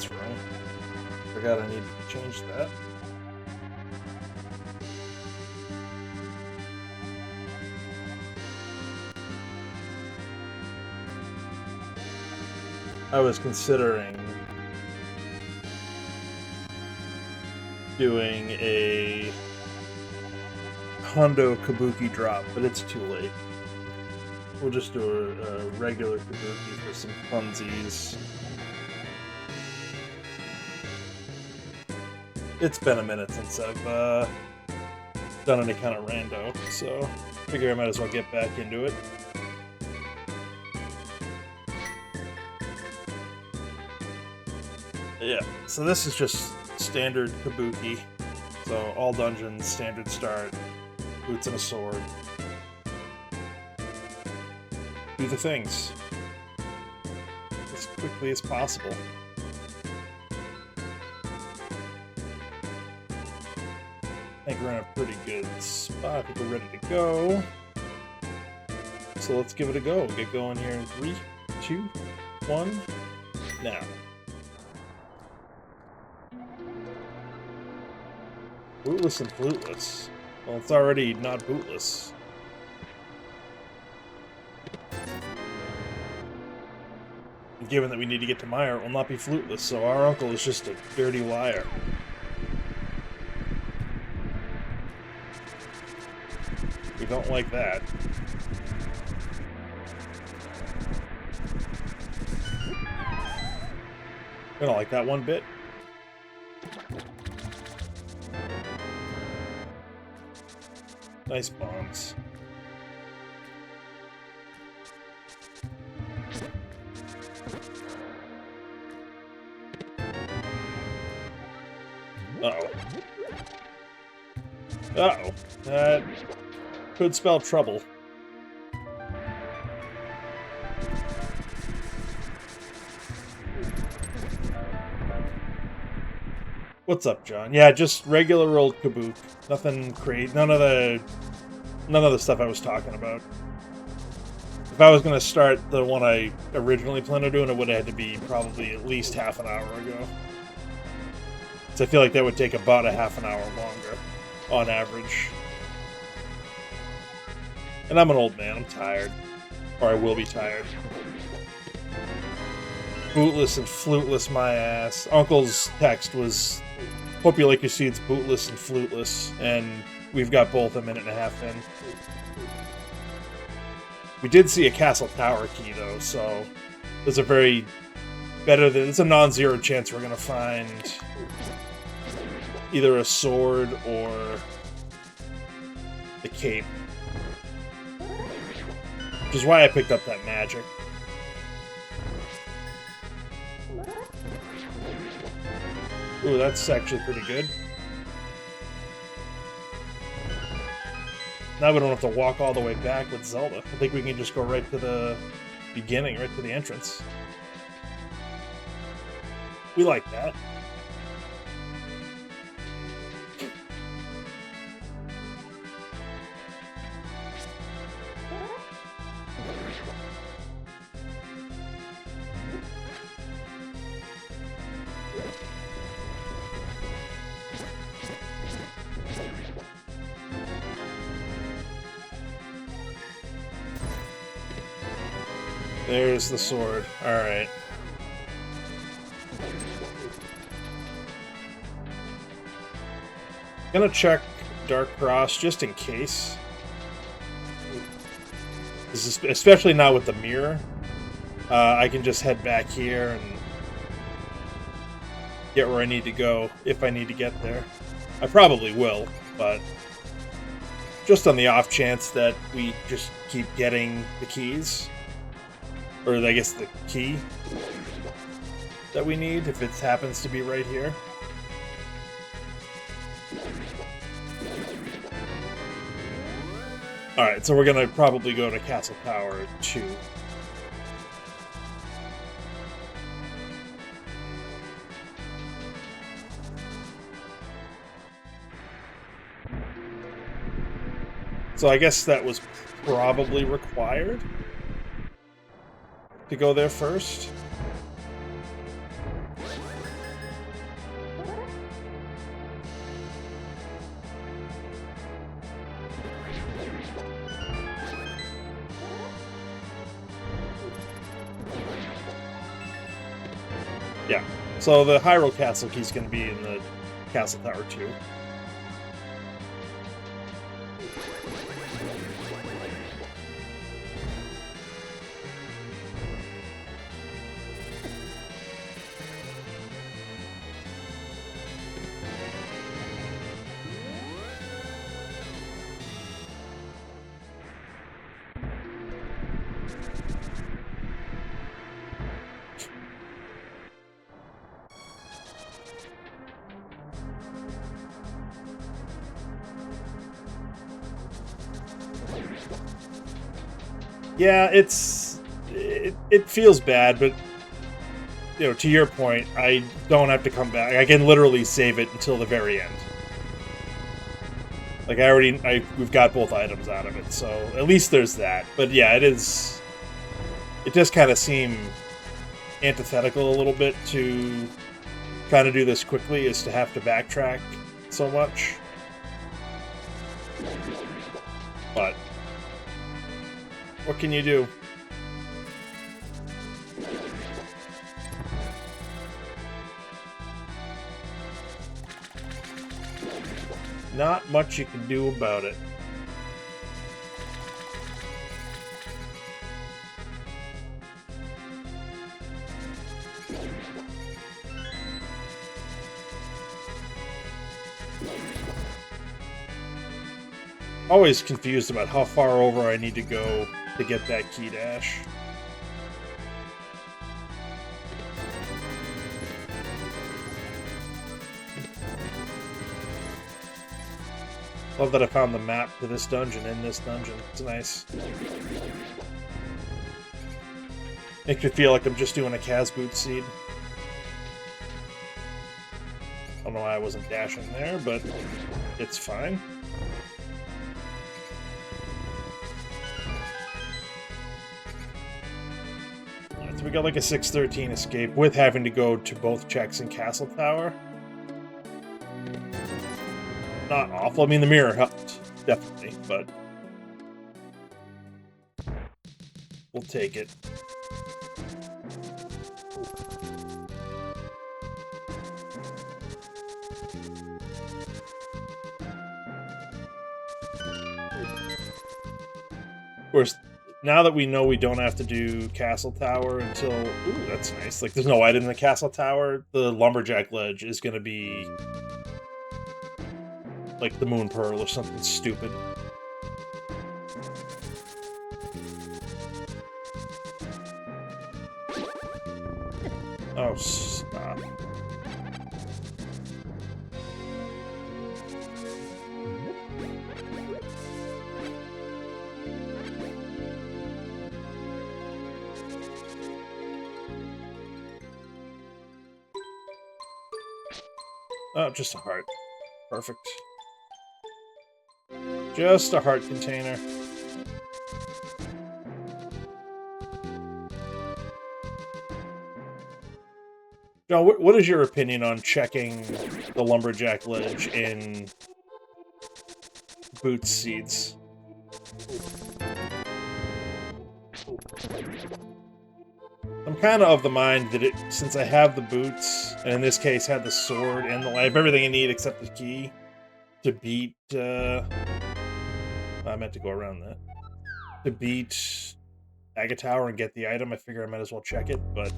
that's wrong. Forgot I needed to change that. I was considering doing a Hondo Cabookey drop, but it's too late. We'll just do a regular Cabookey for some funsies. It's been a minute since I've done any kind of rando, so I figure I might as well get back into it. Yeah, so this is just standard Cabookey. So all dungeons, standard start, boots and a sword. Do the things as quickly as possible. I think we're in a pretty good spot. I think we're ready to go. So let's give it a go. We'll get going here in 3, 2, 1, now. Bootless and fluteless. Well, it's already not bootless. And given that we need to get to Meyer, it will not be fluteless, so our uncle is just a dirty liar. We don't like that. We don't like that one bit. Nice bombs. Uh-oh. Uh-oh. That could spell trouble. What's up, John? Yeah, just regular old Cabook. Nothing crazy. None of the stuff I was talking about. If I was going to start the one I originally planned on doing, it would have had to be probably at least half an hour ago. So I feel like that would take about a half an hour longer, on average. And I'm an old man. I'm tired. Or I will be tired. Bootless and fluteless, my ass. Uncle's text was, hope you like your seeds bootless and fluteless, and we've got both a minute and a half in. We did see a castle tower key, though, so there's a very it's a non-zero chance we're gonna find either a sword or the cape. Which is why I picked up that magic. Ooh, that's actually pretty good. Now we don't have to walk all the way back with Zelda. I think we can just go right to the beginning, right to the entrance. We like that. There's the sword. Alright. Gonna check Dark Cross just in case. This is, especially now with the mirror. I can just head back here and get where I need to go if I need to get there. I probably will, but just on the off chance that we just keep getting the keys. Or I guess the key that we need, if it happens to be right here. Alright, so we're gonna probably go to Castle Tower 2. So I guess that was probably required to go there first. Yeah. So the Hyrule Castle key's going to be in the Castle Tower 2. Yeah, it feels bad, but you know, to your point, I don't have to come back. I can literally save it until the very end. Like we've got both items out of it, so at least there's that. But yeah, it does kind of seem antithetical a little bit to trying to do this quickly, is to have to backtrack so much. But what can you do? Not much you can do about it. Always confused about how far over I need to go to get that key dash. Love that I found the map to this dungeon in this dungeon. It's nice. Makes me feel like I'm just doing a Cabookey seed. I don't know why I wasn't dashing there, but it's fine. So we got like a 613 escape with having to go to both checks in Castle Tower. Not awful. I mean, the mirror helped, definitely, but we'll take it. Of course, now that we know we don't have to do Castle Tower until... Ooh, that's nice. Like, there's no item in the Castle Tower. The Lumberjack Ledge is going to be like the Moon Pearl or something stupid. Oh, stop. Oh, just a heart. Perfect. Just a heart container. John, what is your opinion on checking the Lumberjack Ledge in Boots seeds? I'm kind of the mind that since I have the boots, and in this case had the sword and the life, everything I need except the key to beat, I meant to go around that. To beat Agate Tower and get the item, I figure I might as well check it, but...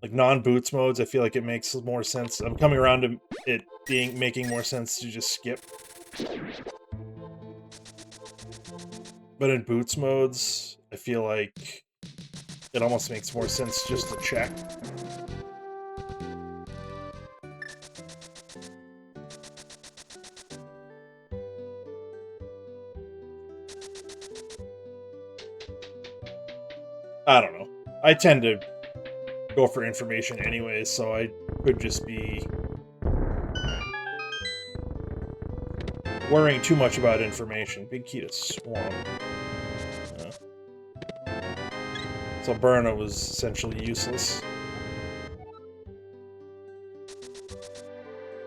Like, non-boots modes, I feel like it makes more sense. I'm coming around to it making more sense to just skip. But in boots modes, I feel like it almost makes more sense just to check. I don't know. I tend to go for information anyways, so I could just be worrying too much about information. Big key to Swamp. So Burna was essentially useless.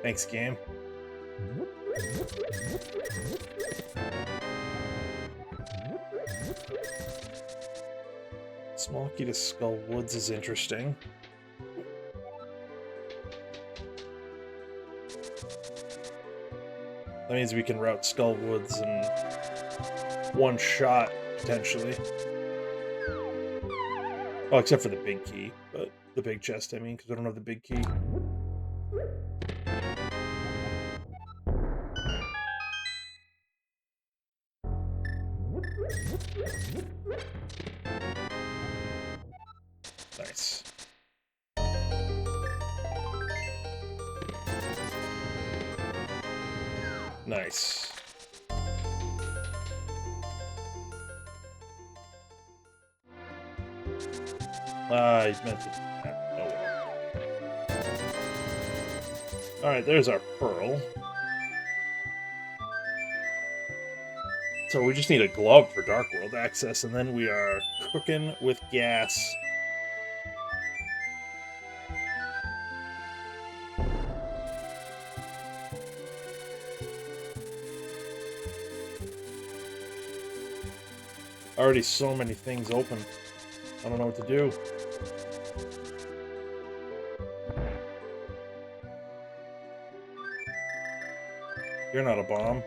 Thanks, game. Small key to Skull Woods is interesting. That means we can route Skull Woods in one shot, potentially. Oh, except for the big key, but the big chest, I mean, because we don't have the big key. Nice. Nice. I meant to do that. Oh well. Alright, there's our pearl. So we just need a glove for Dark World access, and then we are cooking with gas. Already so many things open. I don't know what to do. You're not a bomb.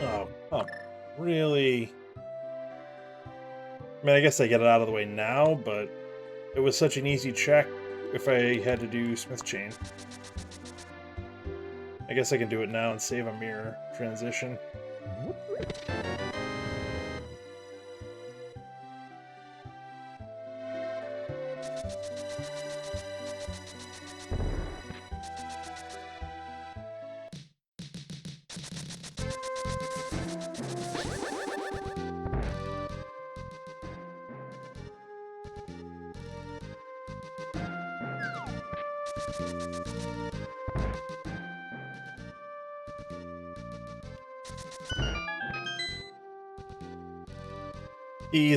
Oh, come on. Really? I mean, I guess I get it out of the way now, but it was such an easy check if I had to do Smith Chain. I guess I can do it now and save a mirror transition.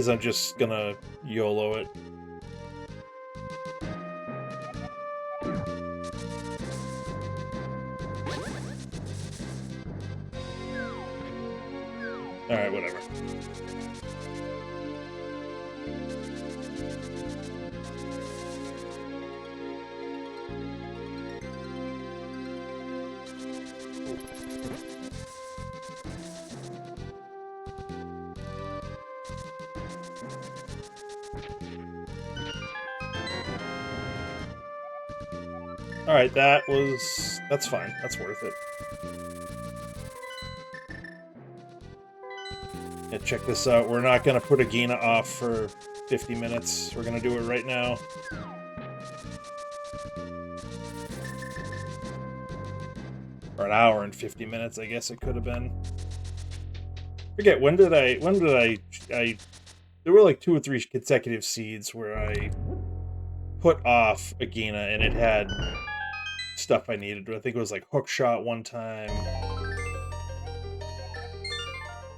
I'm just gonna YOLO it. Alright, whatever. Alright, that's fine. That's worth it. Yeah, check this out. We're not gonna put Agina off for 50 minutes. We're gonna do it right now. Or an hour and 50 minutes, I guess it could have been. Forget, when did I there were like 2 or 3 consecutive seeds where I put off Agina and it had stuff I needed. I think it was like hook shot one time.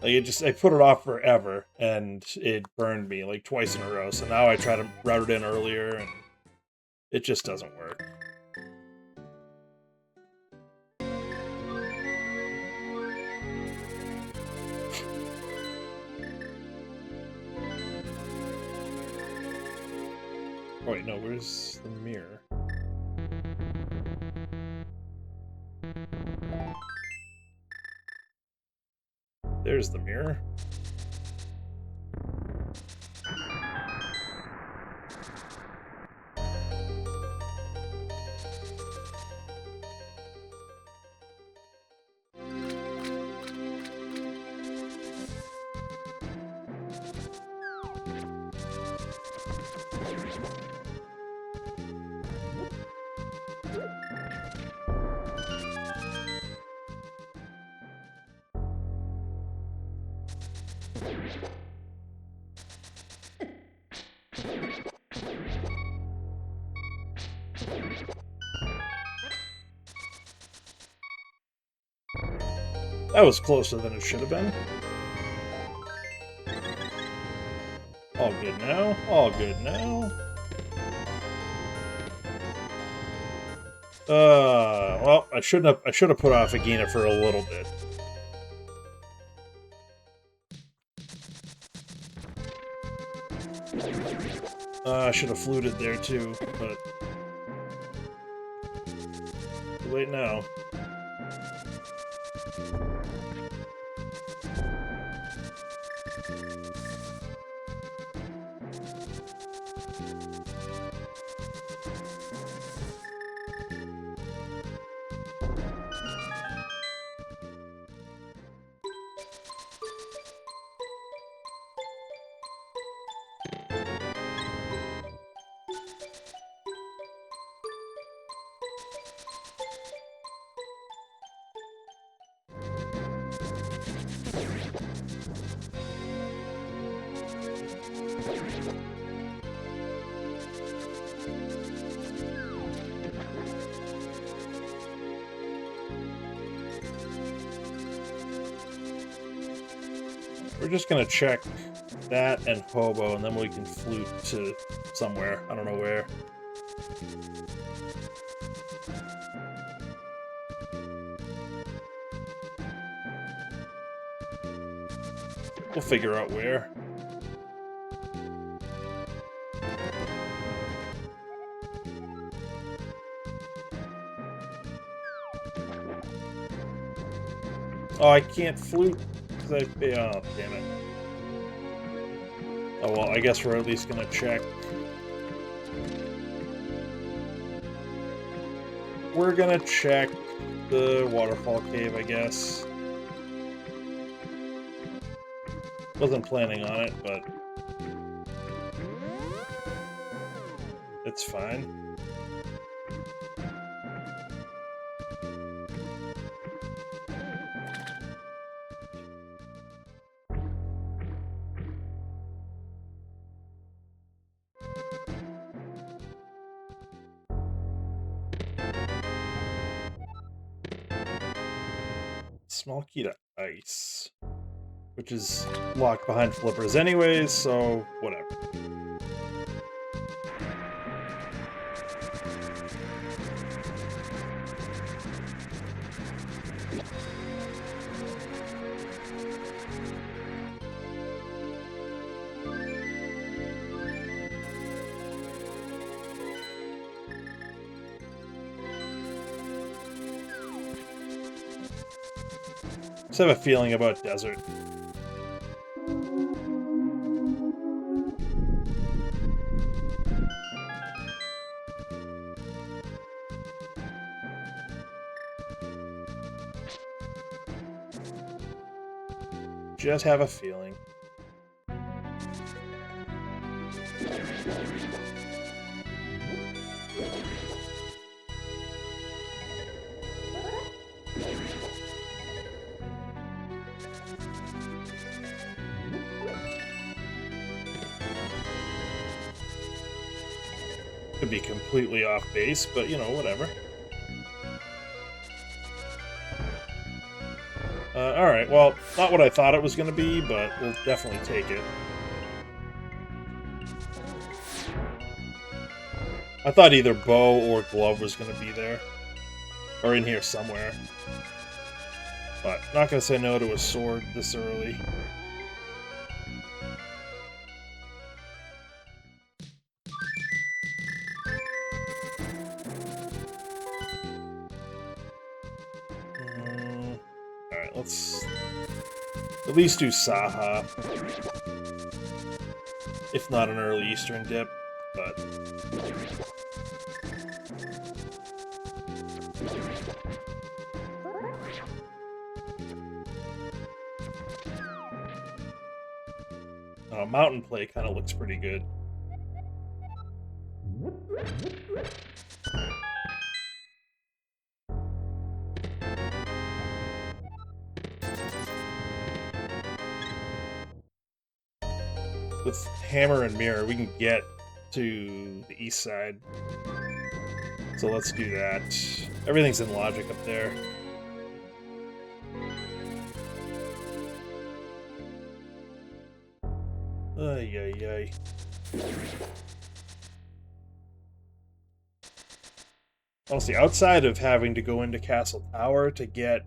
Like I put it off forever and it burned me like twice in a row. So now I try to route it in earlier and it just doesn't work. Oh wait, no, where's the mirror? There's the mirror. That was closer than it should have been. All good now. All good now. Well, I should have put off Agina for a little bit. I should have fluted there too, but too late now. We're just gonna check that and Hobo, and then we can flute to somewhere. I don't know where. We'll figure out where. Oh, I can't flute. Oh, damn it. Oh, well, I guess we're at least gonna check. We're gonna check the waterfall cave, I guess. Wasn't planning on it, but it's fine. Small key to ice, which is locked behind flippers anyways, so whatever. Just have a feeling about desert. Just have a feeling. Could be completely off base, but you know, whatever. Alright, well, not what I thought it was going to be, but we'll definitely take it. I thought either bow or glove was going to be there. Or in here somewhere. But not going to say no to a sword this early. Alright, let's at least do Saha. If not an early Eastern dip, but... Mountain Play kind of looks pretty good. With Hammer and Mirror, we can get to the east side. So let's do that. Everything's in logic up there. Ay, ay, ay. Honestly, outside of having to go into Castle Tower to get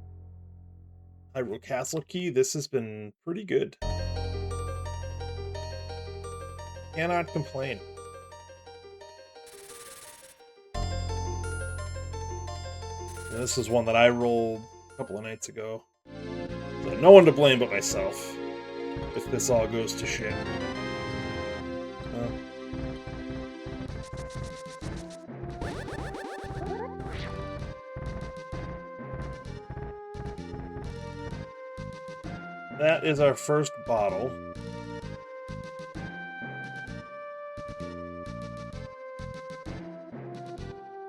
Hyrule Castle Key, this has been pretty good. Cannot complain. And this is one that I rolled a couple of nights ago. So no one to blame but myself if this all goes to shit. That is our first bottle.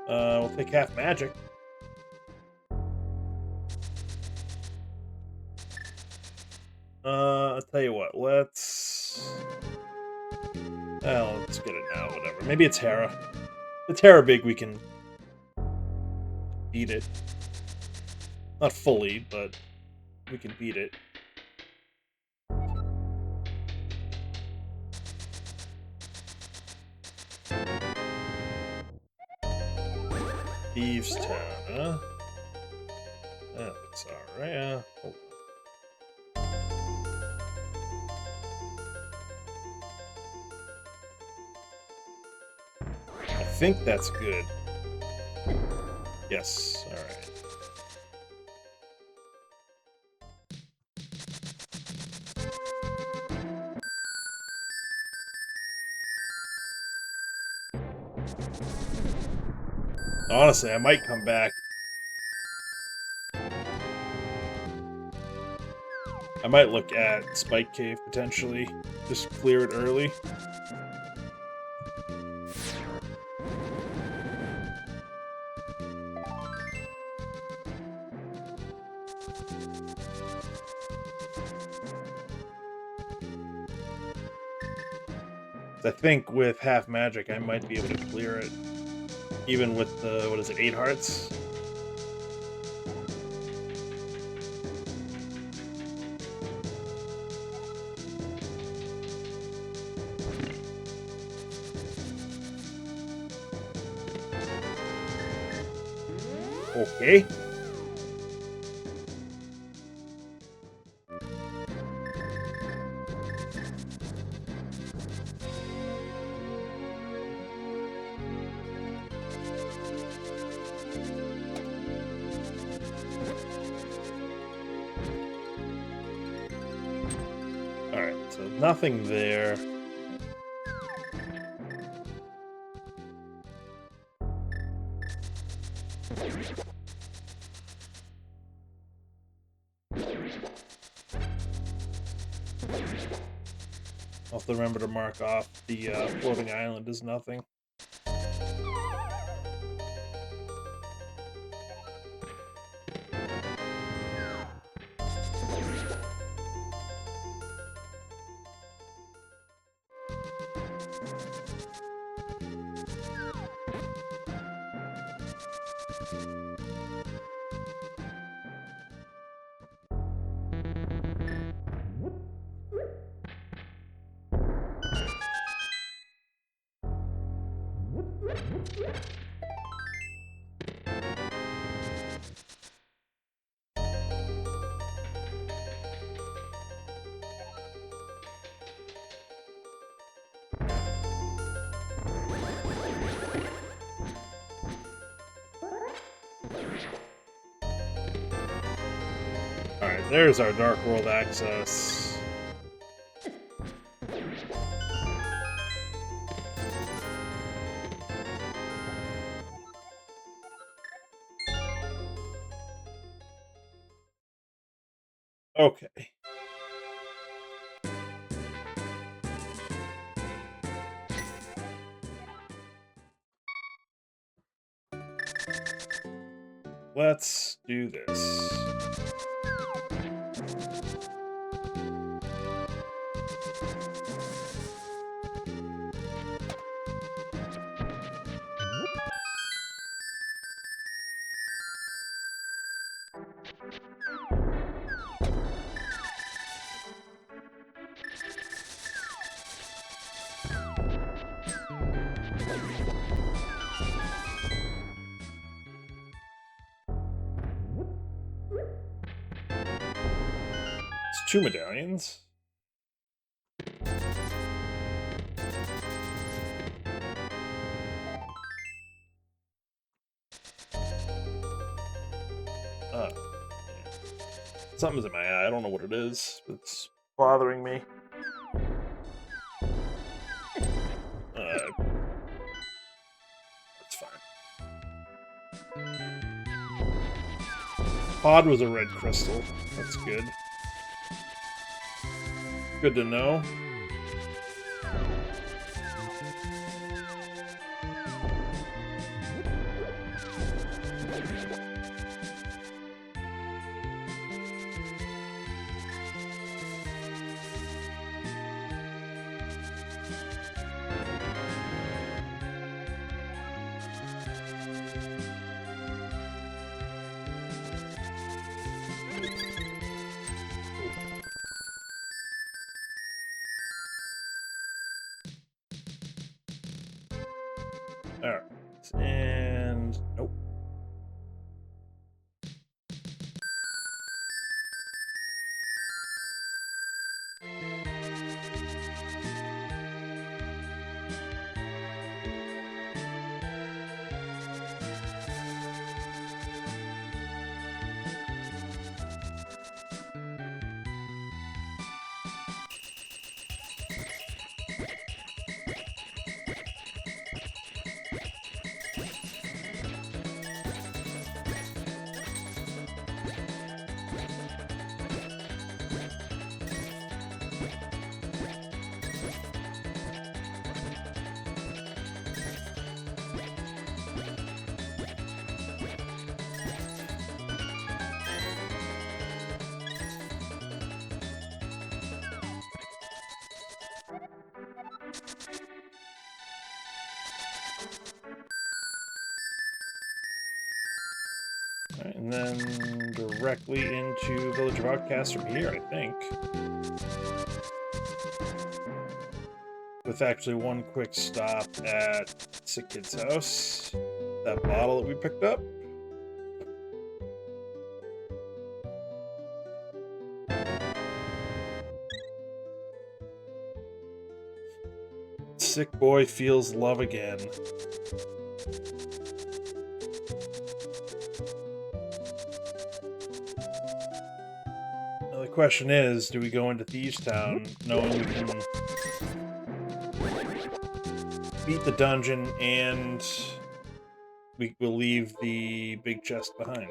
We'll take half magic. I'll tell you what, let's get it now, whatever. Maybe it's Hera. If it's Hera big, we can beat it. Not fully, but we can beat it. Thieves' Town, huh? That looks alright. Hold on. I think that's good. Yes, alright. Honestly, I might come back. I might look at Spike Cave, potentially. Just clear it early. I think with half magic, I might be able to clear it. Even with the, what is it, 8 hearts? Okay. Alright, so nothing there. I'll have to remember to mark off the floating island as nothing. Alright, there's our Dark World access. Okay. Let's do this. 2 medallions. Yeah. Something's in my eye. I don't know what it is. It's bothering me. That's fine. Pod was a red crystal. That's good. Good to know. Alright. And nope. Alright, and then directly into Village of Outcasts from here, I think. With actually one quick stop at Sick Kid's house. That bottle that we picked up. Sick boy feels love again. Now the question is, do we go into Thieves Town knowing we can beat the dungeon and we will leave the big chest behind?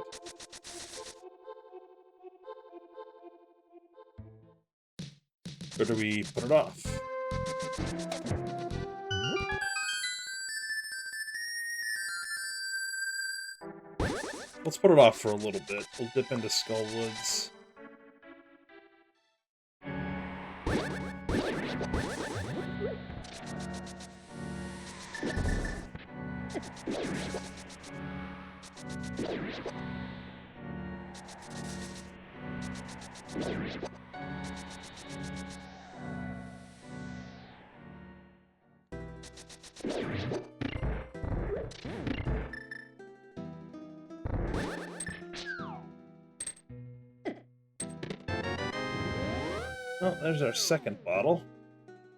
Or do we put it off? Let's put it off for a little bit. We'll dip into Skullwoods. Well, there's our second bottle.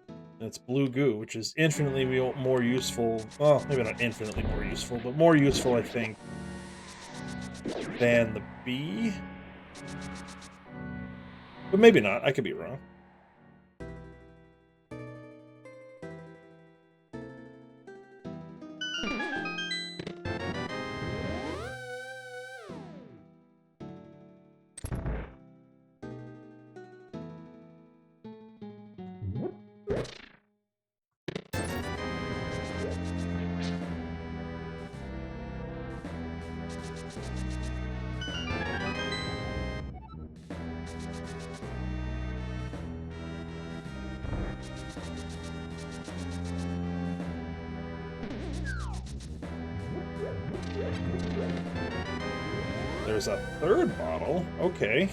And it's blue goo, which is infinitely more useful. Well, maybe not infinitely more useful, but more useful, I think, than the bee. But maybe not. I could be wrong. There's a third bottle. Okay.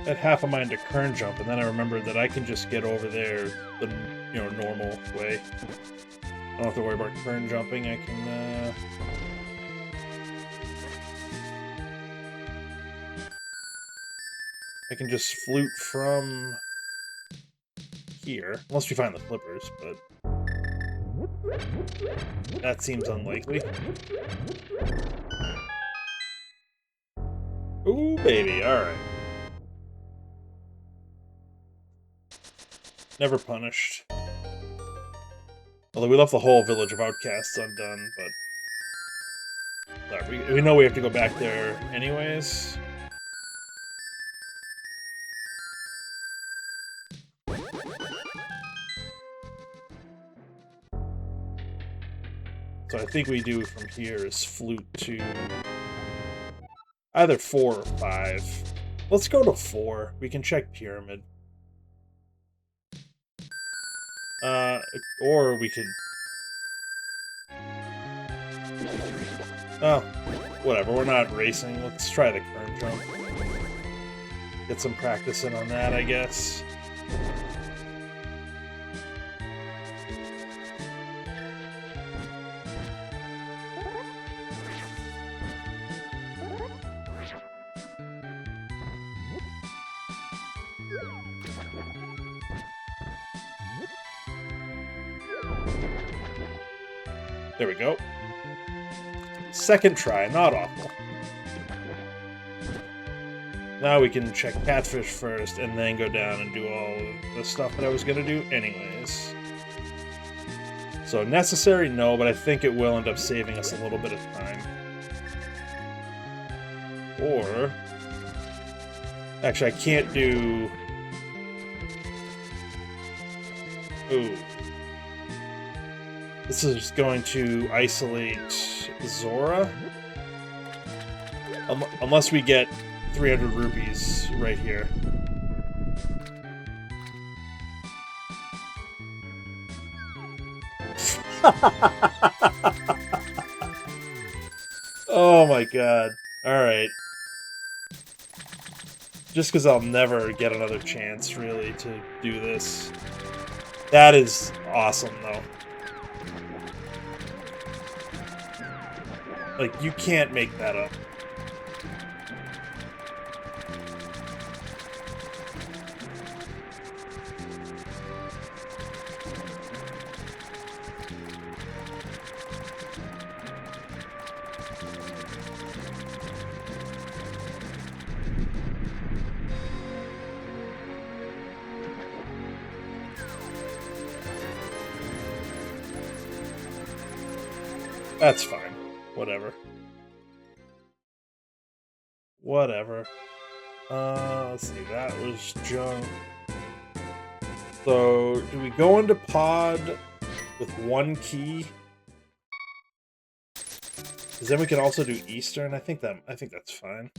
had half a mind to kern jump, and then I remembered that I can just get over there the normal way. I don't have to worry about kern jumping. I can just flute from here, unless we find the flippers, but that seems unlikely. Ooh, baby, alright. Never punished. Although we left the whole village of outcasts undone, but we know we have to go back there anyways. So I think we do from here is flute to either 4 or 5. Let's go to 4. We can check pyramid. Or we could... Oh, whatever. We're not racing. Let's try the kern jump. Get some practice in on that, I guess. There we go. Second try, not awful. Now we can check catfish first, and then go down and do all the stuff that I was gonna do anyways. So necessary, no, but I think it will end up saving us a little bit of time. Or... Actually, I can't do... Ooh. This is going to isolate Zora. Unless we get 300 rupees right here. Oh my god. Alright. Just because I'll never get another chance, really, to do this. That is awesome, though. Like, you can't make that up. That's fine. Whatever. Whatever. Let's see, that was junk. So, do we go into pod with 1 key? Because then we can also do Eastern. I think that's fine.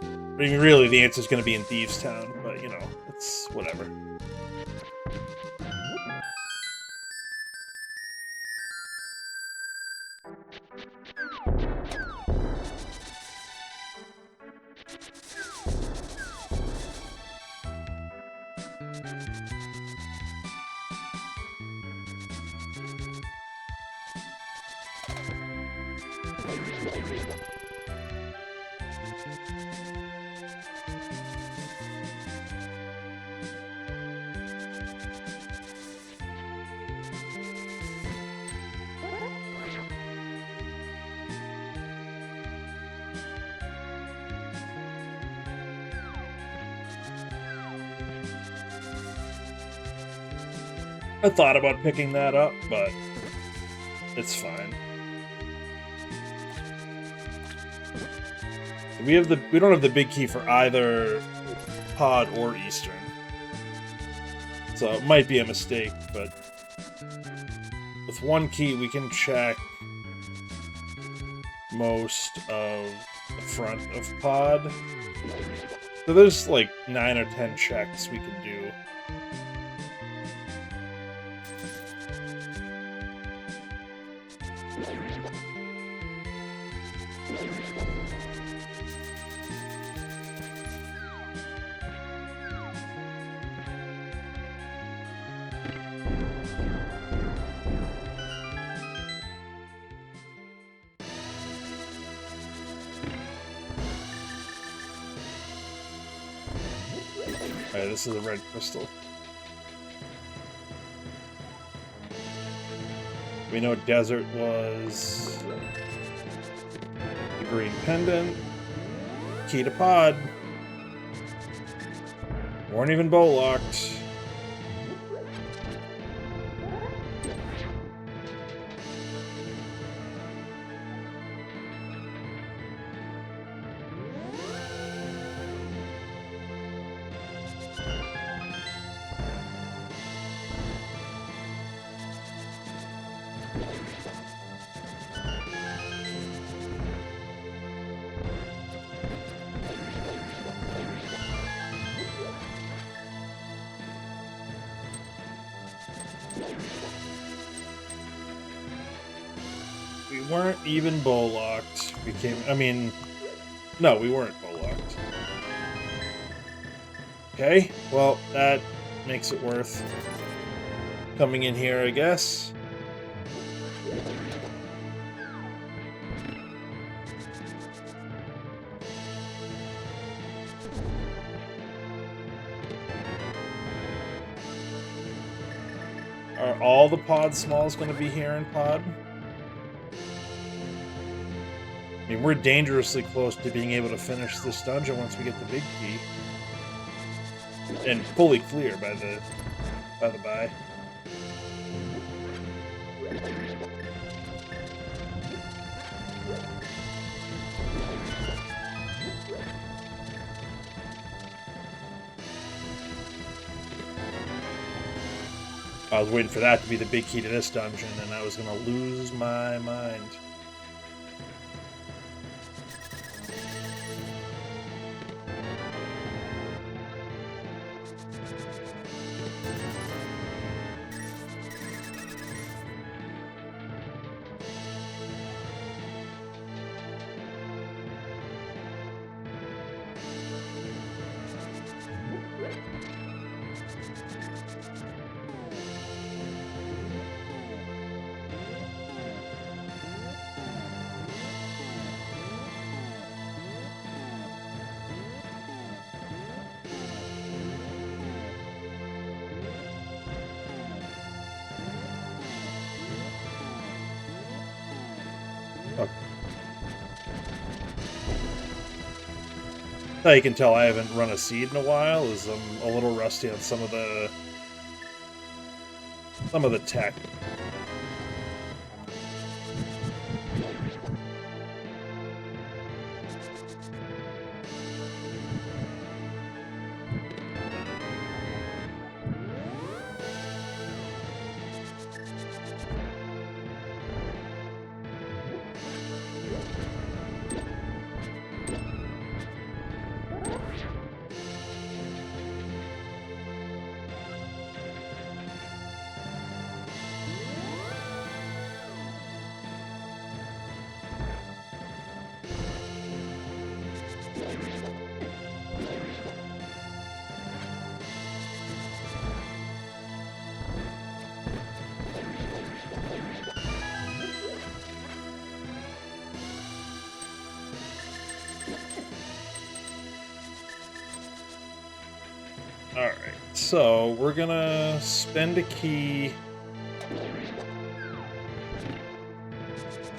I mean, really, the answer is going to be in Thieves Town, but, you know, it's whatever. I thought about picking that up, but it's fine. We don't have the big key for either pod or Eastern. So it might be a mistake, but with 1 key we can check most of the front of pod. So there's like 9 or 10 checks we can do. Alright, this is a red crystal. We know desert was the green pendant. Key to pod. Weren't even bow locked. We weren't even bow locked. No, we weren't bow locked. Okay, well, that makes it worth coming in here, I guess. Are all the pod smalls going to be here in pod? I mean, we're dangerously close to being able to finish this dungeon once we get the big key. And fully clear by the by. I was waiting for that to be the big key to this dungeon, and I was going to lose my mind. How you can tell I haven't run a seed in a while is I'm a little rusty on some of the tech. Alright, so we're gonna spend a key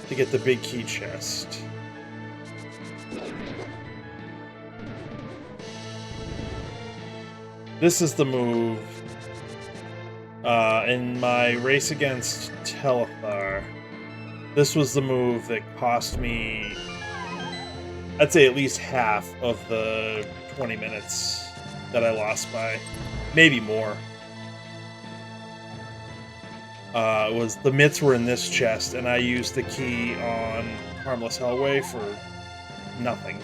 to get the big key chest. This is the move in my race against Telethar. This was the move that cost me, I'd say, at least half of the 20 minutes that I lost by, maybe more. Was the mitts were in this chest, and I used the key on Harmless Hellway for nothing.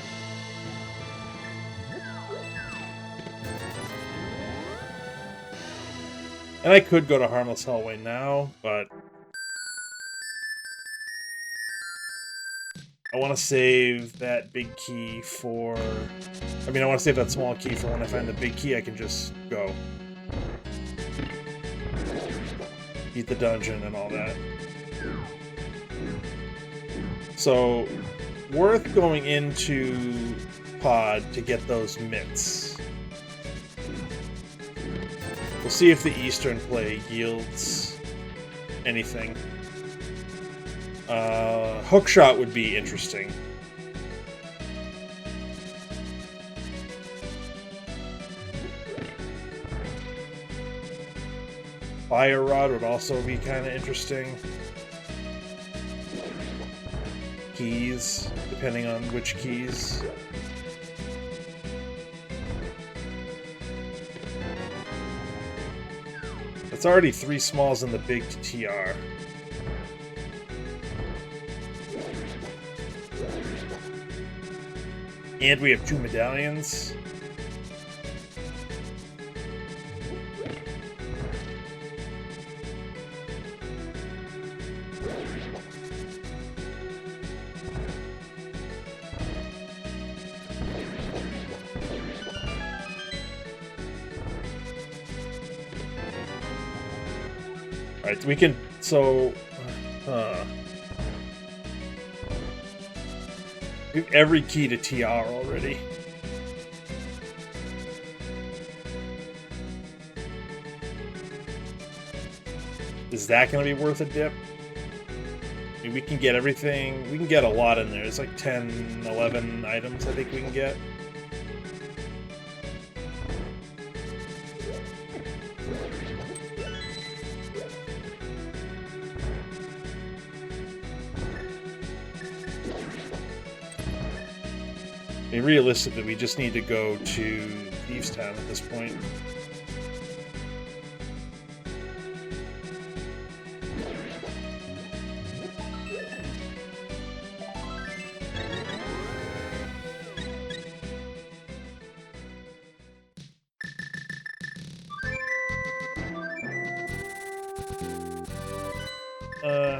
And I could go to Harmless Hellway now, but I want to save that big key for... I want to save that small key for when I find the big key, I can just go. Beat the dungeon and all that. So, worth going into pod to get those mitts. see if the Eastern play yields anything. Hookshot would be interesting. Fire Rod would also be kind of interesting. Keys, depending on which keys. It's already 3 smalls in the big TR. And we have 2 medallions. Alright, we can, so, we have every key to TR already. Is that going to be worth a dip? I mean, we can get everything, we can get a lot in there. It's like 10, 11 items I think we can get. I mean, realistically, we just need to go to Thieves Town at this point.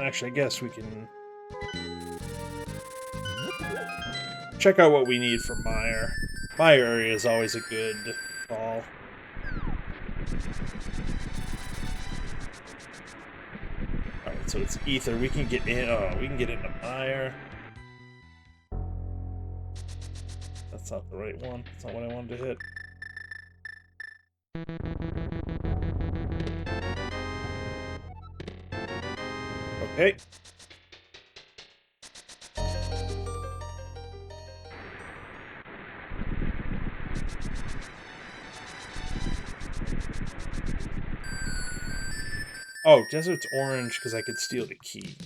Actually, I guess we can check out what we need for Mire. Mire area is always a good call. Alright, so it's Ether. We can get in. Oh, we can get into Mire. That's not the right one. That's not what I wanted to hit. Okay. Oh, Desert's orange because I could steal the key.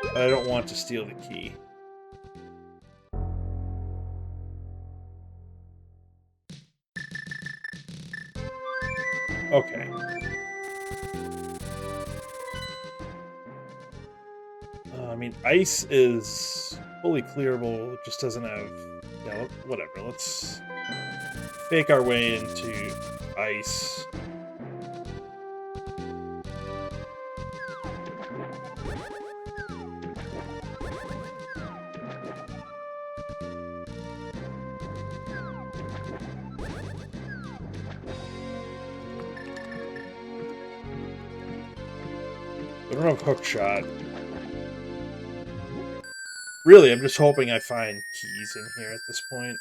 But I don't want to steal the key. Okay. I mean, ice is fully clearable, it just doesn't have... Yeah, whatever, let's fake our way into ice. I don't have Hookshot. Really, I'm just hoping I find keys in here at this point.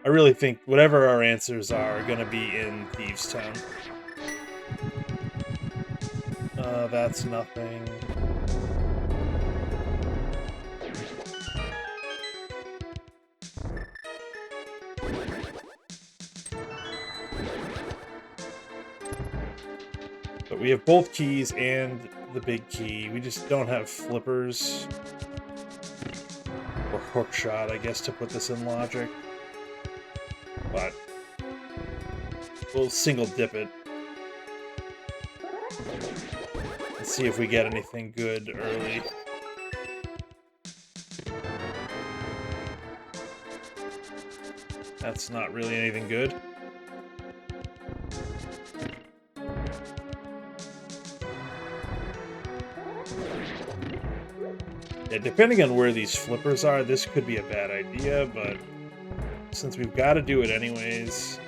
I really think whatever our answers are gonna be in Thieves Town. That's nothing. But we have both keys and the big key. We just don't have flippers. Or Hookshot, I guess, to put this in logic. But we'll single dip it. And see if we get anything good early. That's not really anything good. Yeah, depending on where these flippers are, this could be a bad idea, but since we've got to do it anyways...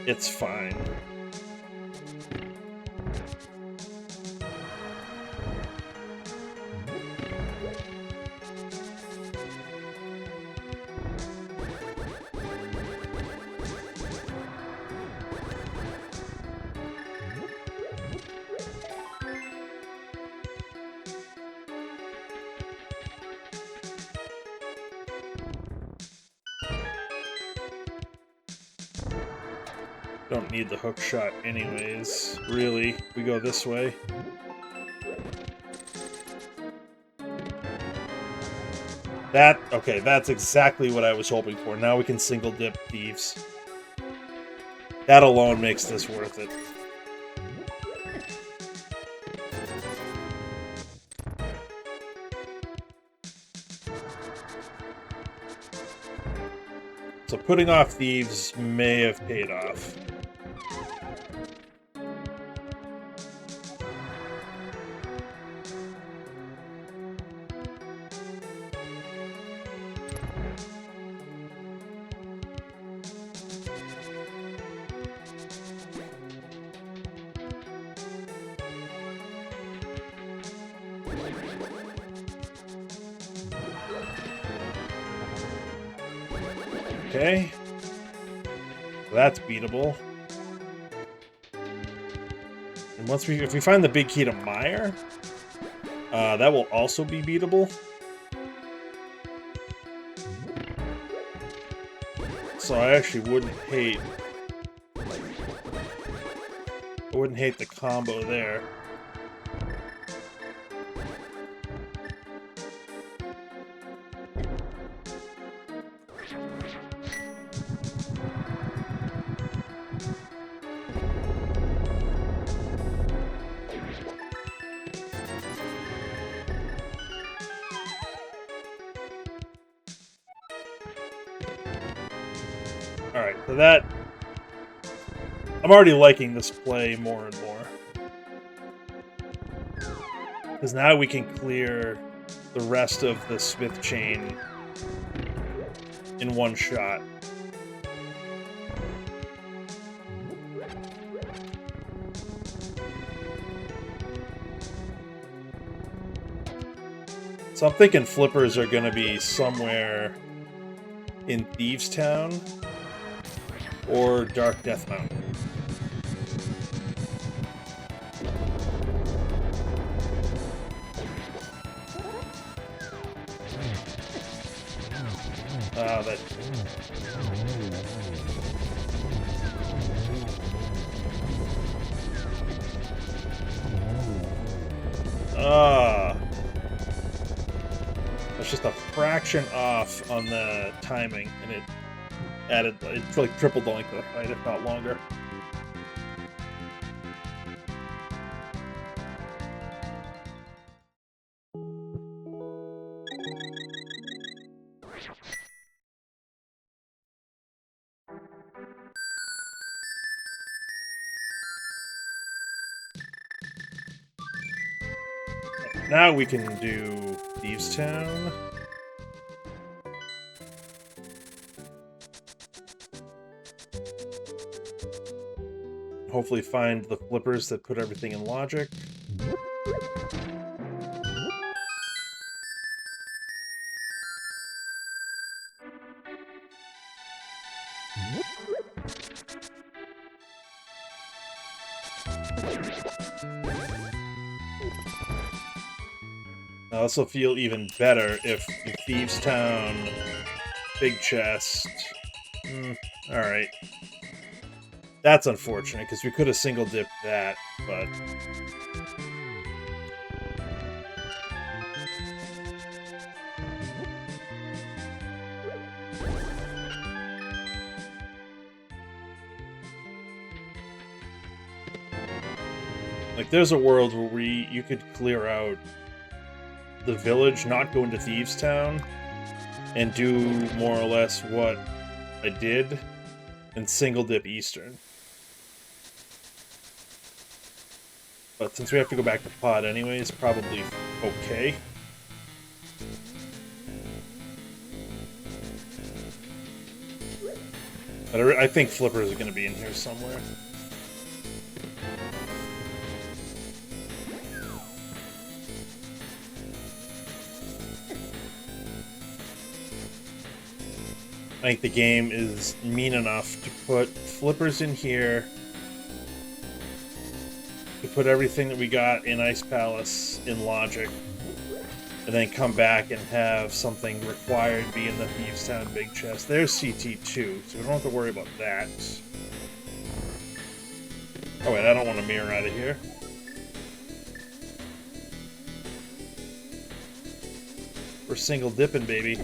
It's fine. Don't need the hook shot anyways, really. We go this way. Okay, that's exactly what I was hoping for. Now we can single dip thieves. That alone makes this worth it. So putting off thieves may have paid off. Okay. That's beatable. And if we find the big key to Mire, that will also be beatable. So I actually wouldn't hate the combo there. Alright, so that... I'm already liking this play more and more. Because now we can clear the rest of the Smith chain in one shot. So I'm thinking flippers are going to be somewhere in Thieves Town or Dark Death Mountain. That... It's just a fraction off on the timing, and it added, it's like tripled the length of the fight, if not longer. Now we can do Thieves Town. Hopefully find the flippers that put everything in logic. I also feel even better if the Thieves Town, big chest. Alright. That's unfortunate, because we could have single dipped that, but... Like, there's a world where you could clear out the village, not go into Thieves Town, and do more or less what I did, and single dip Eastern. But since we have to go back to Pod anyways, probably okay. But I think flippers are going to be in here somewhere. I think the game is mean enough to put flippers in here, to put everything that we got in Ice Palace in logic, and then come back and have something required be in the Thieves Town big chest. There's CT2, so we don't have to worry about that. Oh wait, I don't want to mirror out of here. We're single dipping, baby.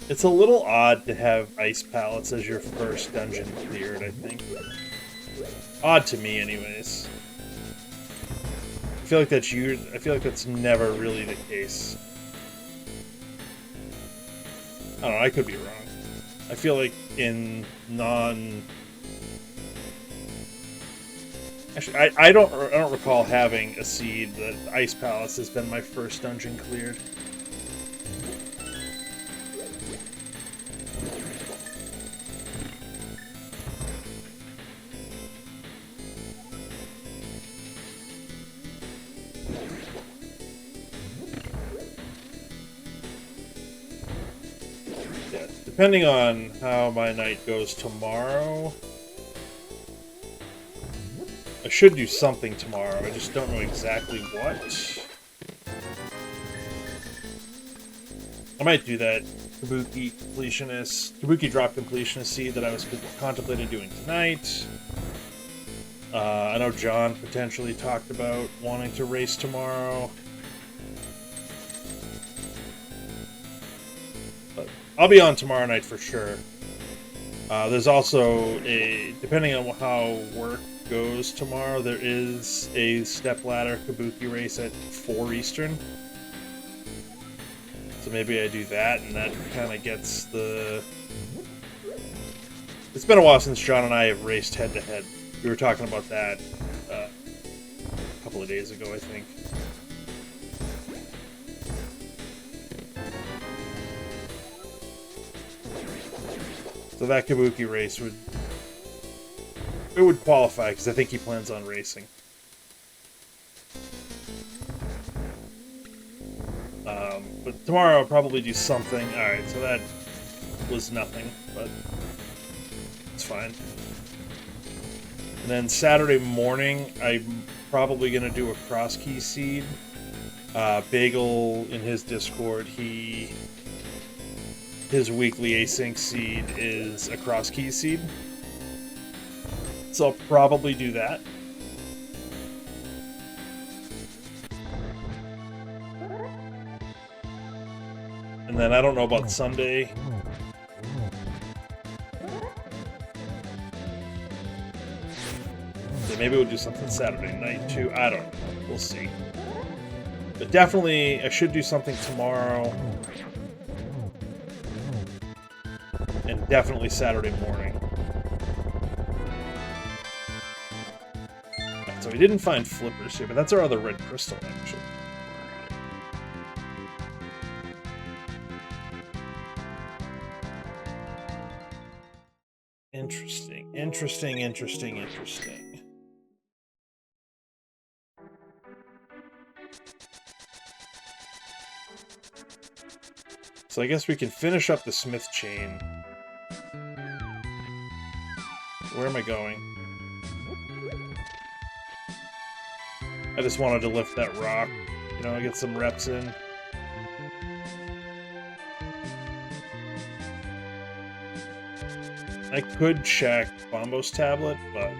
It's a little odd to have ice pallets as your first dungeon cleared, I think. Odd to me, anyways. I feel like that's never really the case. I don't know, I could be wrong. I feel like in Actually, I don't recall having a seed that Ice Palace has been my first dungeon cleared. Depending on how my night goes tomorrow, I should do something tomorrow. I just don't know exactly what. I might do that Cabookey drop completionist seed that I was contemplating doing tonight. I know John potentially talked about wanting to race tomorrow. I'll be on tomorrow night for sure. There's also depending on how work goes tomorrow, there is a stepladder Cabookey race at 4 Eastern. So maybe I do that, and that kind of gets the... It's been a while since John and I have raced head-to-head. We were talking about that a couple of days ago, I think. So that Cabookey race would qualify, because I think he plans on racing. But tomorrow I'll probably do something. Alright, so that was nothing, but it's fine. And then Saturday morning, I'm probably going to do a cross key seed. Bagel in his Discord, his weekly async seed is a cross key seed. So I'll probably do that. And then I don't know about Sunday. So maybe we'll do something Saturday night too. I don't know. We'll see. But definitely, I should do something tomorrow. And definitely Saturday morning. So we didn't find flippers here, but that's our other red crystal, actually. Interesting, interesting, interesting, interesting. So I guess we can finish up the smith chain. Where am I going? I just wanted to lift that rock, you know, get some reps in. I could check Bombo's tablet, but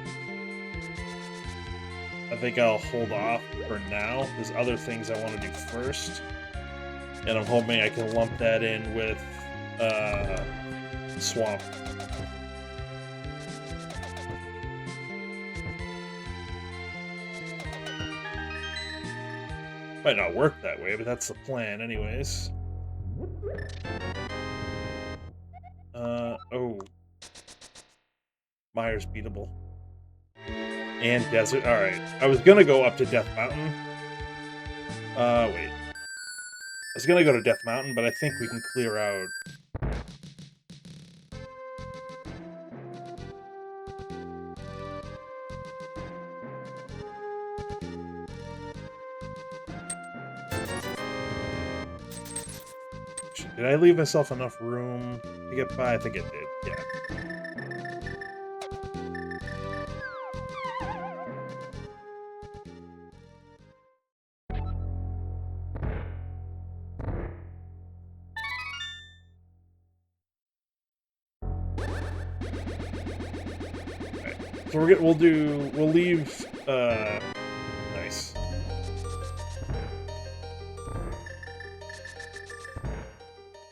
I think I'll hold off for now. There's other things I want to do first, and I'm hoping I can lump that in with Swamp. Might not work that way, but that's the plan anyways. Oh. Myers beatable. And desert. Alright. I was gonna go up to Death Mountain. Wait. I was gonna go to Death Mountain, but I think we can clear out. Did I leave myself enough room to get by? I think it did, yeah. So we'll leave, nice.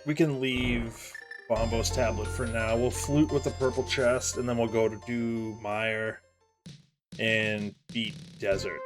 We can leave Bombo's tablet for now. We'll flute with the purple chest, and then we'll go to do Mire and beat Desert.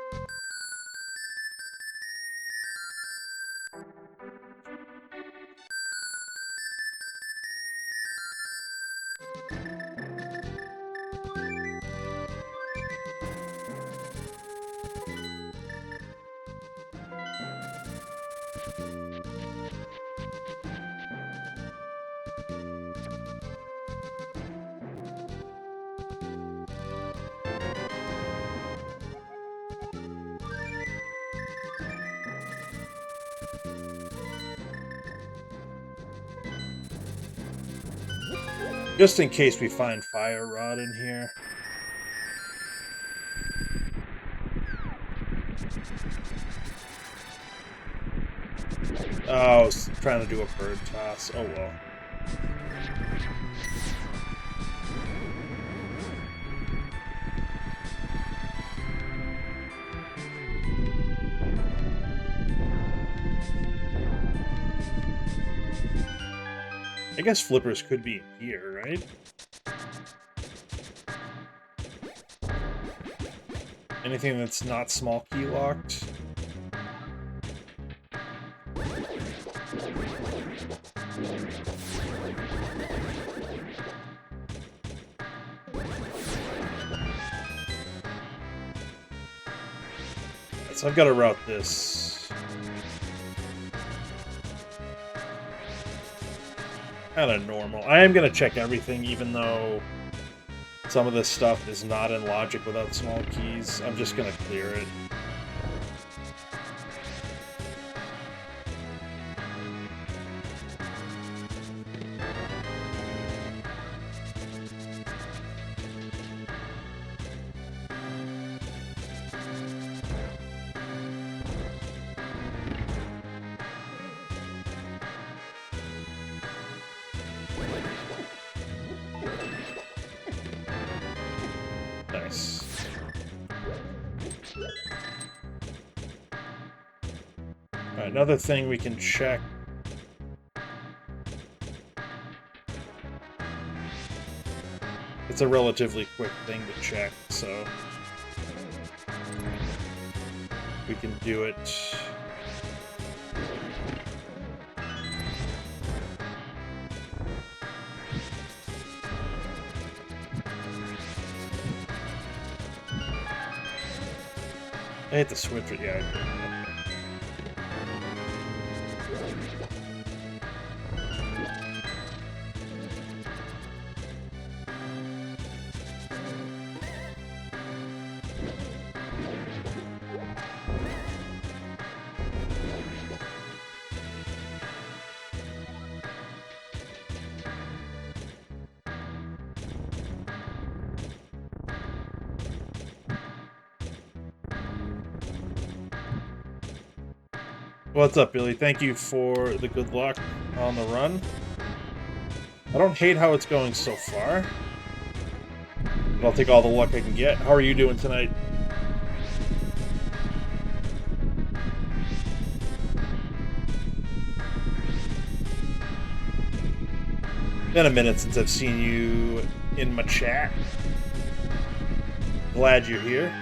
Just in case we find Fire Rod in here. Oh, I was trying to do a bird toss. Oh well. I guess flippers could be here, right? Anything that's not small key locked. So I've got to route this. Kind of normal. I am going to check everything, even though some of this stuff is not in logic without small keys. I'm just going to clear it. Nice. Alright, another thing we can check. It's a relatively quick thing to check, so we can do it. I hate the switch it, yeah. What's up, Billy? Thank you for the good luck on the run. I don't hate how it's going so far, but I'll take all the luck I can get. How are you doing tonight? Been a minute since I've seen you in my chat. Glad you're here.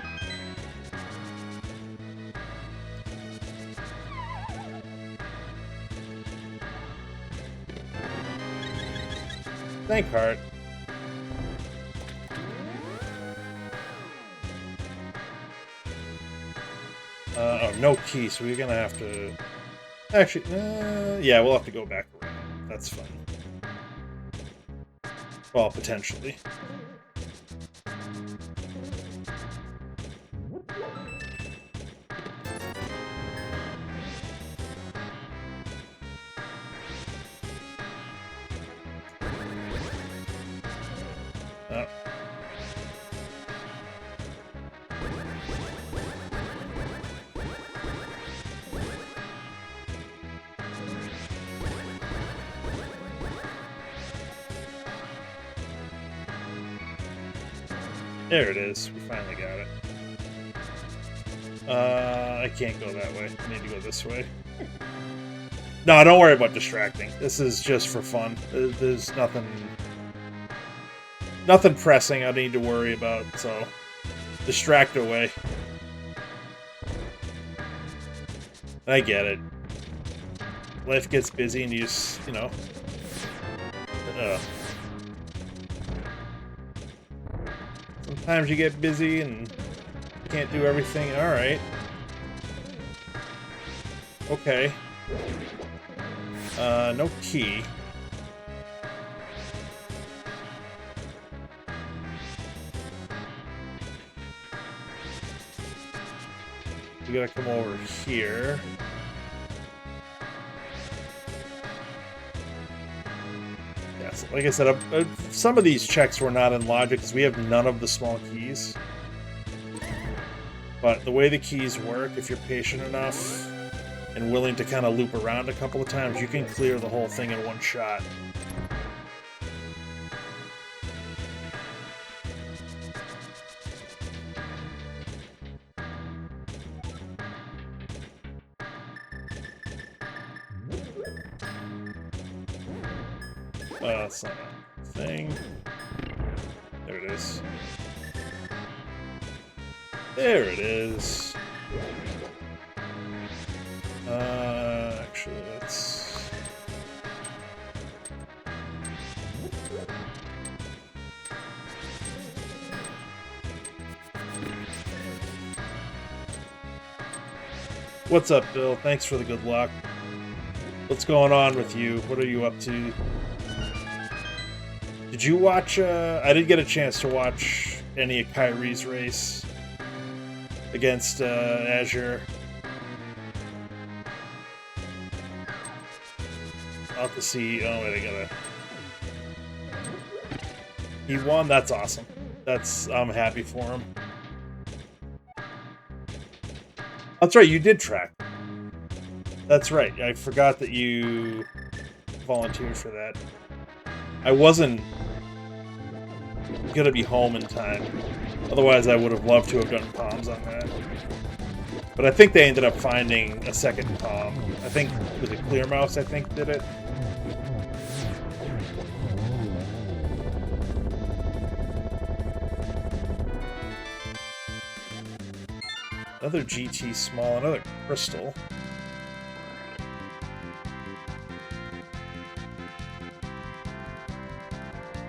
Thank Heart. Oh, no key, so we're gonna have to... Actually, yeah, we'll have to go back around. That's fine. Well, potentially. There it is. We finally got it. I can't go that way. I need to go this way. No, don't worry about distracting. This is just for fun. There's nothing pressing I need to worry about, so distract away. I get it. Life gets busy and you just, you know. Sometimes you get busy and can't do everything. Alright. Okay. No key. We gotta come over here. Yes, like I said, some of these checks were not in logic because we have none of the small keys. But the way the keys work, if you're patient enough and willing to kind of loop around a couple of times, you can clear the whole thing in one shot. That's not a thing. There it is. There it is. Actually, let's... What's up, Bill? Thanks for the good luck. What's going on with you? What are you up to? Did you watch, I did get a chance to watch any of Kyrie's race against Azure. I'll have to see. Oh, wait, I gotta... He won? That's awesome. I'm happy for him. That's right, you did track. That's right, I forgot that you volunteered for that. I wasn't gonna be home in time. Otherwise, I would have loved to have done comms on that. But I think they ended up finding a second comm. I think, was it Clear Mouse, I think, did it? Another GT small, another crystal.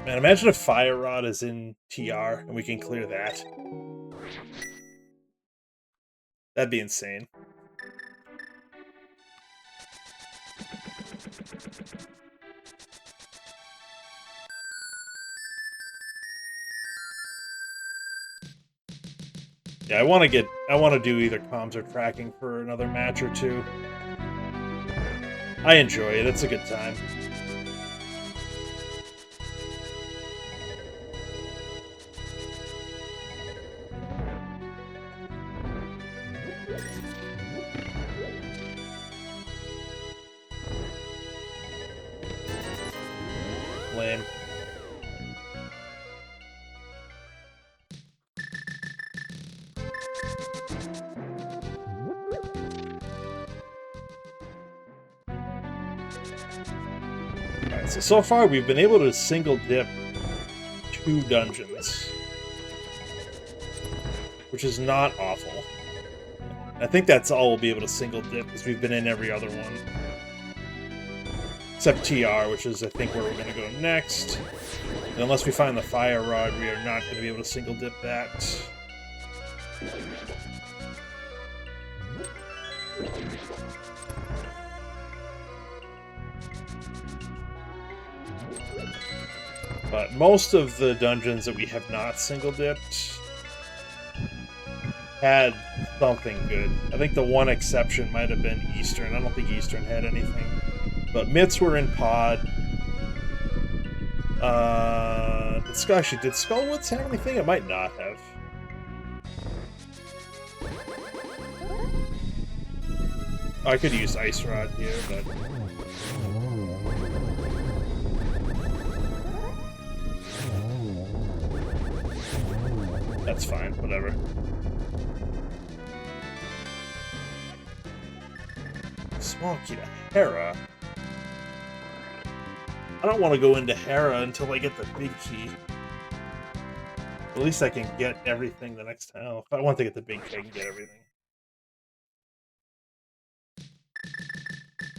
Man, imagine if Fire Rod is in TR and we can clear that. That'd be insane. Yeah, I want to do either comms or tracking for another match or two. I enjoy it. It's a good time. Lame. Alright, so far we've been able to single dip 2 dungeons, which is not awful. I think that's all we'll be able to single dip because we've been in every other one. Except TR, which is, I think, where we're going to go next. And unless we find the Fire Rod, we are not going to be able to single dip that. But most of the dungeons that we have not single dipped had something good. I think the one exception might have been Eastern. I don't think Eastern had anything. But Myths were in Pod. Did Skullwoods have anything? It might not have. Oh, I could use Ice Rod here, but... That's fine, whatever. Small key to Hera. I don't want to go into Hera until I get the big key. At least I can get everything the next time. Oh, if I want to get the big key, I can get everything.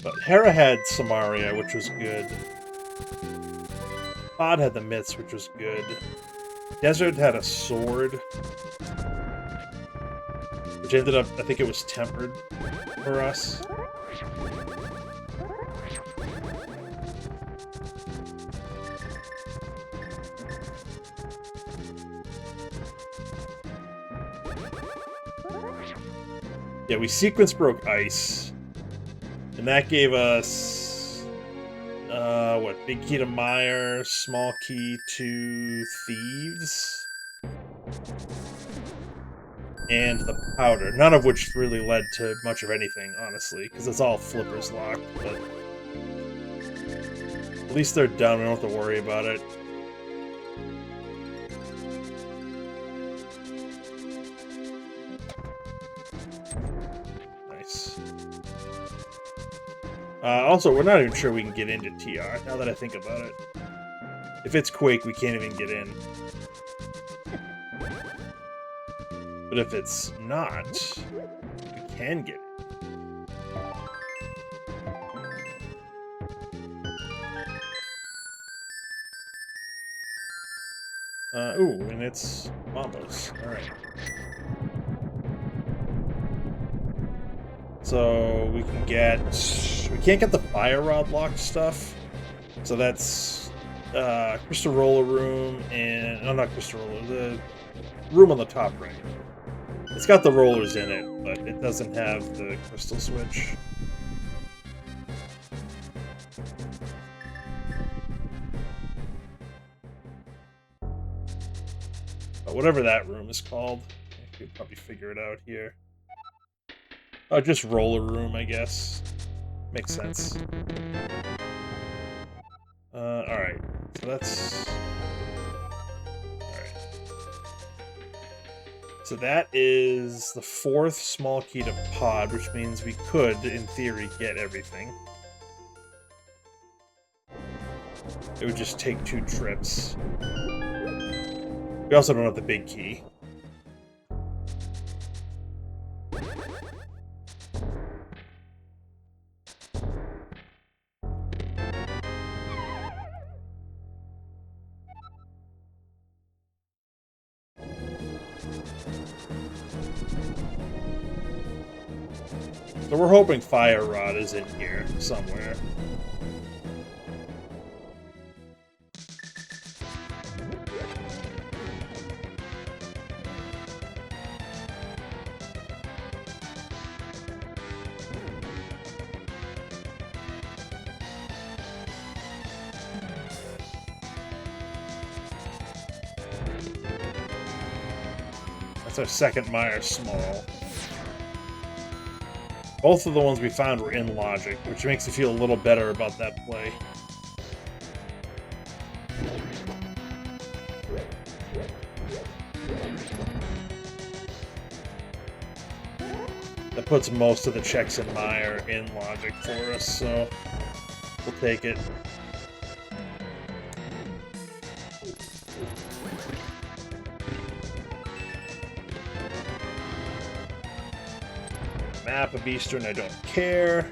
But Hera had Samaria, which was good. Pod had the mitts, which was good. Desert had a sword, which ended up, I think it was tempered for us. Yeah, we sequence broke ice, and that gave us, what, big key to Mire, small key to Thieves, and the powder, none of which really led to much of anything, honestly, because it's all flippers locked, but at least they're done, we don't have to worry about it. Also, we're not even sure we can get into TR, now that I think about it. If it's Quake, we can't even get in. But if it's not, we can get in. Ooh, and it's Mambos. Alright. So we can get... We can't get the Fire Rod lock stuff. So that's Crystal Roller Room and... No, not Crystal Roller. The room on the top right. It's got the rollers in it, but it doesn't have the crystal switch. But whatever that room is called, I could probably figure it out here. Oh, just roller room, I guess. Makes sense. Alright. So that's... Alright. So that is the 4th small key to Pod, which means we could, in theory, get everything. It would just take 2 trips. We also don't have the big key. So we're hoping Fire Rod is in here somewhere. That's our second Mire small. Both of the ones we found were in logic, which makes me feel a little better about that play. That puts most of the checks in Mire in logic for us, so we'll take it. Map of Eastern, I don't care.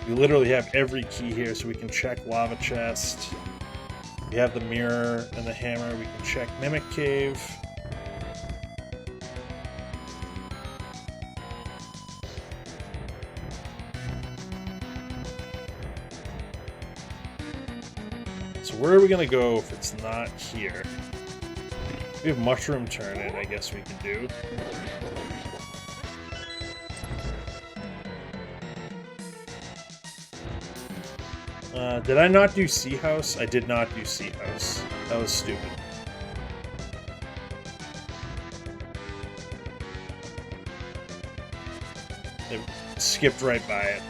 We literally have every key here, so we can check Lava Chest. We have the mirror and the hammer. We can check Mimic Cave. So where are we going to go if it's not here? We have Mushroom Turn-In, I guess we can do. Did I not do Sea House? I did not do Sea House. That was stupid. It skipped right by it.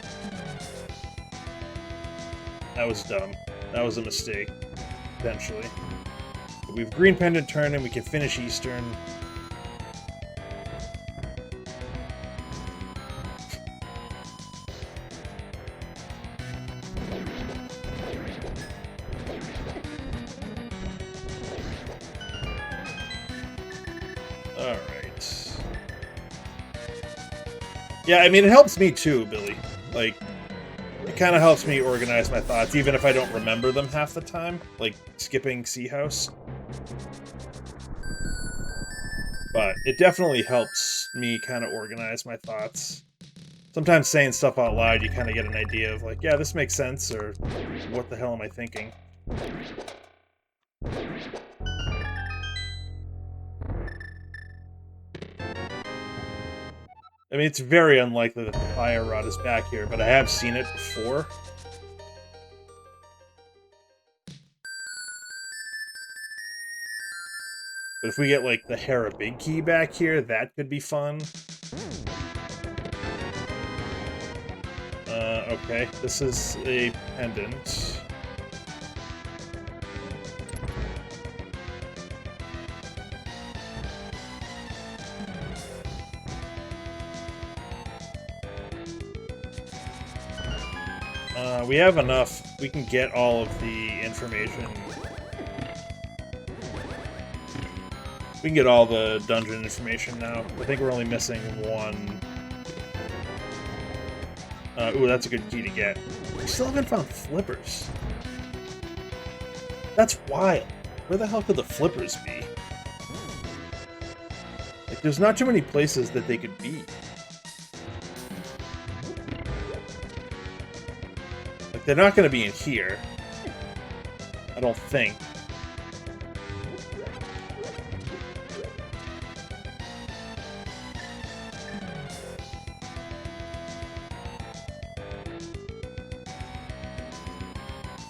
That was dumb. That was a mistake, potentially. But we have green pendant turn and we can finish Eastern. Alright. Yeah, I mean, it helps me too, Billy. Like, it kind of helps me organize my thoughts, even if I don't remember them half the time. Like, skipping Sea House. But it definitely helps me kind of organize my thoughts. Sometimes saying stuff out loud, you kind of get an idea of, like, yeah, this makes sense, or what the hell am I thinking? I mean, it's very unlikely that the fire rod is back here, but I have seen it before. But if we get, like, the Hera Big Key back here, that could be fun. Okay, this is a pendant. We have enough. We can get all of the information. We can get all the dungeon information now. I think we're only missing one. Ooh, that's a good key to get. We still haven't found flippers. That's wild. Where the hell could the flippers be? Like, there's not too many places that they could be. Like, they're not going to be in here. I don't think.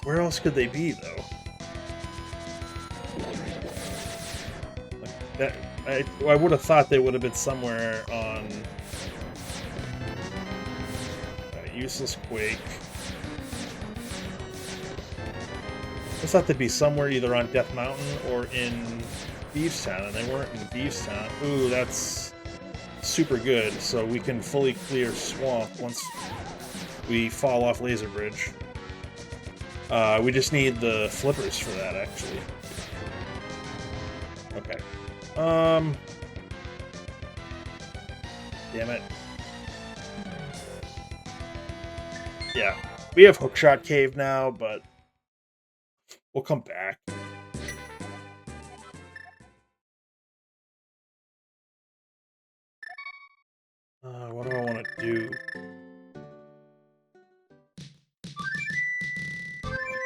Where else could they be, though? Like that, I would have thought they would have been somewhere on Useless Quake. I thought they'd be somewhere either on Death Mountain or in Beefstown, and they weren't in Beefstown. Ooh, that's super good. So we can fully clear Swamp once we fall off Laser Bridge. We just need the flippers for that, actually. Okay. Damn it. Yeah. We have Hookshot Cave now, but we'll come back. What do I want to do?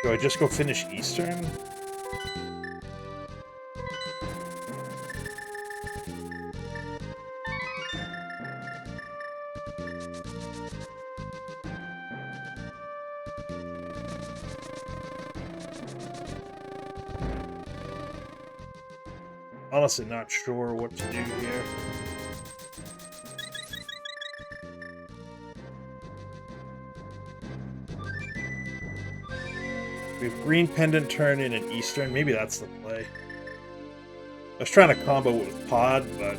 Do I just go finish Eastern? Honestly, not sure what to do here. We have green pendant turn in an Eastern. Maybe that's the play. I was trying to combo it with Pod, but...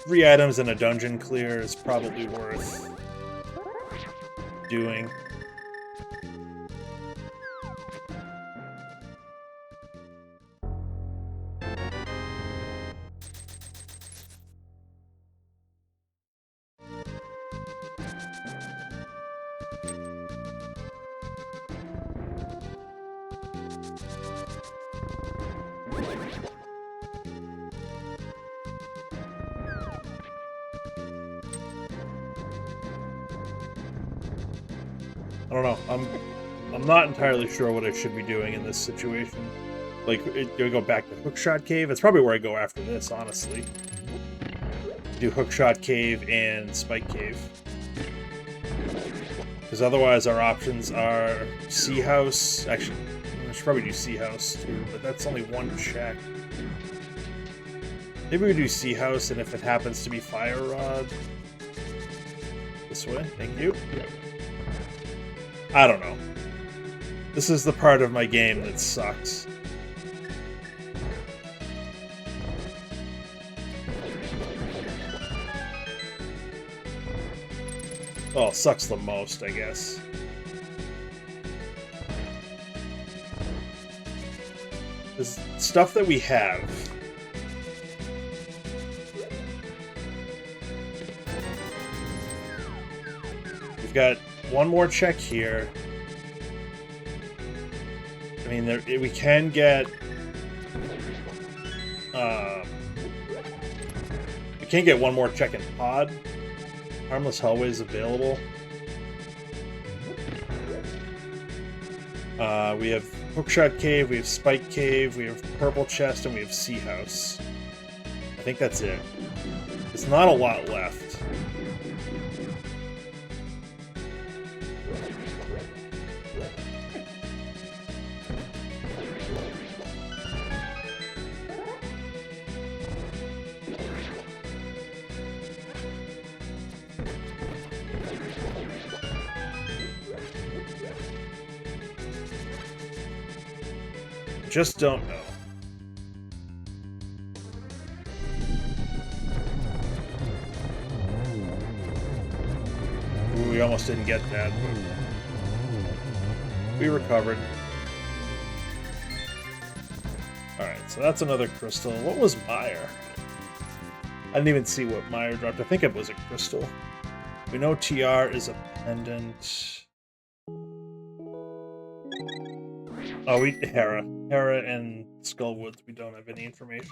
Three items and a dungeon clear is probably worth doing. I don't know. I'm not entirely sure what I should be doing in this situation. Like, do I go back to Hookshot Cave? That's probably where I go after this, honestly. Do Hookshot Cave and Spike Cave. Because otherwise our options are Sea House. Actually, I should probably do Sea House too, but that's only one check. Maybe we do Sea House, and if it happens to be Fire Rod... This way, thank you. I don't know. This is the part of my game that sucks. Well, sucks the most, I guess. This stuff that we have. We've got one more check here. I mean, we can get... we can get one more check in pod. Harmless Hallways available. We have Hookshot Cave, we have Spike Cave, we have Purple Chest, and we have Sea House. I think that's it. There's not a lot left. Just don't know. Ooh, we almost didn't get that. We recovered. Alright, so that's another crystal. What was Meyer? I didn't even see what Meyer dropped. I think it was a crystal. We know TR is a pendant. Oh, Hera and Skullwoods, we don't have any information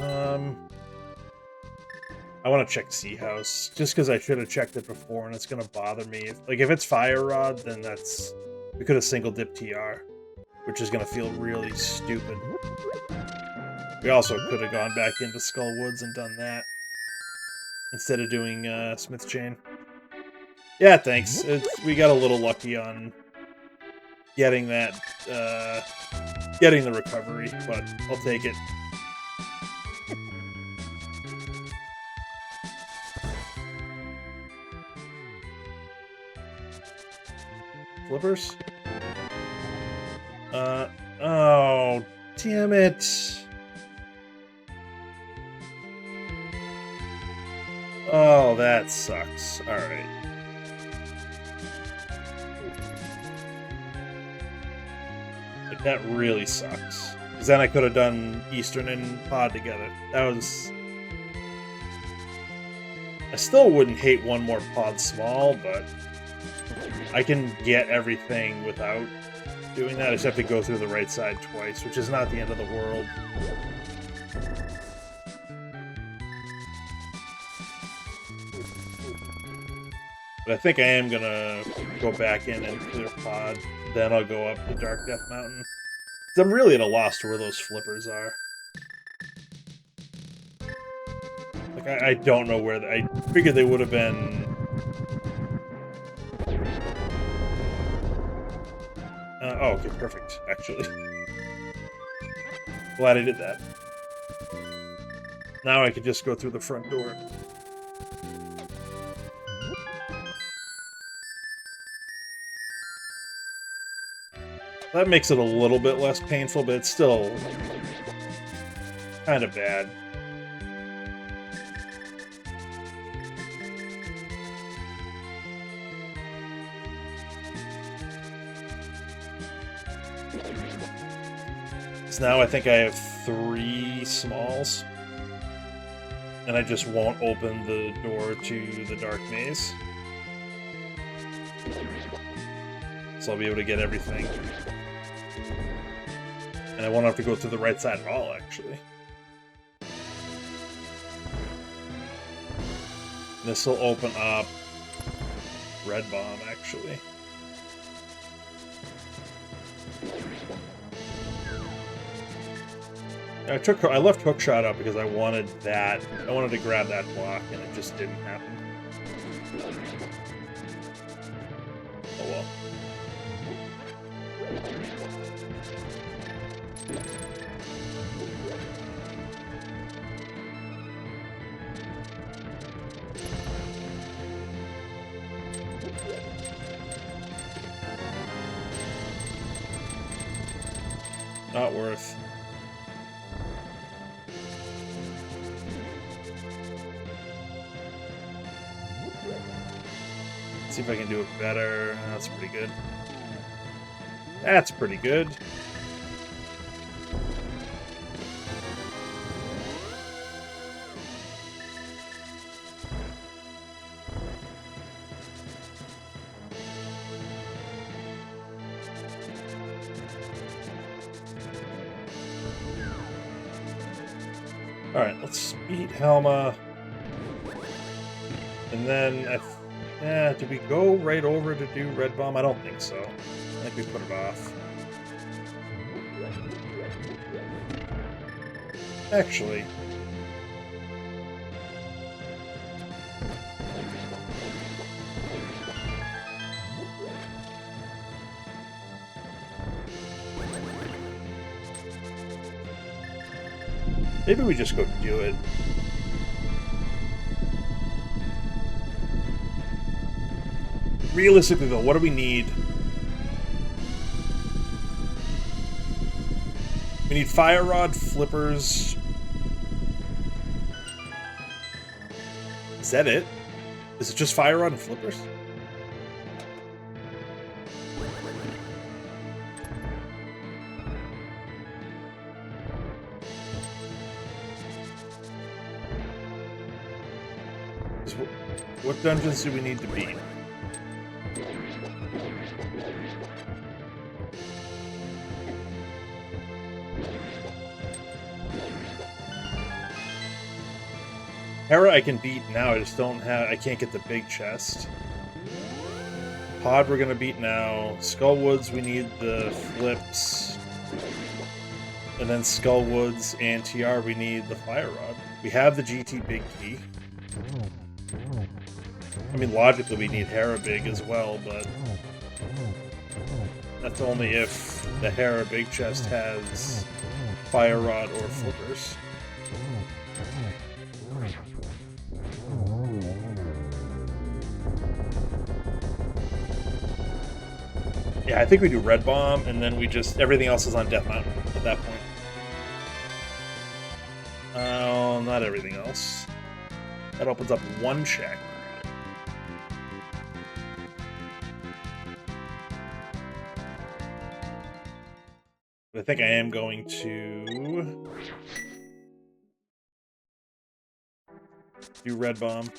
on. I want to check Sea House, just because I should have checked it before, and it's going to bother me. If it's Fire Rod, then that's... We could have single-dipped TR, which is going to feel really stupid. We also could have gone back into Skullwoods and done that, instead of doing Smith's Chain. Yeah, thanks. We got a little lucky on getting that, getting the recovery, but I'll take it. Flippers? Oh, damn it. Oh, that sucks. Alright. That really sucks. Because then I could have done Eastern and Pod together. That was... I still wouldn't hate one more Pod small, but... I can get everything without doing that. I just have to go through the right side twice, which is not the end of the world. But I think I am gonna go back in and clear Pod. Then I'll go up the Dark Death Mountain. 'Cause I'm really at a loss to where those flippers are. Like, I don't know where... I figured they would have been... oh, okay, perfect, actually. Glad I did that. Now I could just go through the front door. That makes it a little bit less painful, but it's still kind of bad. So now I think I have 3 smalls. And I just won't open the door to the Dark Maze. So I'll be able to get everything. And I won't have to go through the right side at all, actually. This will open up Red Bomb, actually. I left Hookshot up because I wanted that. I wanted to grab that block, and it just didn't happen. Oh well. Not worth. Let's see if I can do it better. That's pretty good. That's pretty good. Alright, let's beat Helma. And then, did we go right over to do Red Bomb? I don't think so. I think we put it off. Actually. Maybe we just go do it. Realistically, though, what do we need? We need Fire Rod, Flippers. Is that it? Is it just Fire Rod and Flippers? What dungeons do we need to beat? Hera I can beat now, I just don't have... I can't get the big chest. Pod we're gonna beat now. Skullwoods we need the flips. And then Skullwoods and TR we need the Fire Rod. We have the GT Big Key. I mean, logically we need Hera Big as well, but... that's only if the Hera Big chest has Fire Rod or Flippers. Yeah, I think we do Red Bomb, and then we just... everything else is on Death Mountain at that point. Oh, not everything else. That opens up one check. I think I am going to do Red Bomb.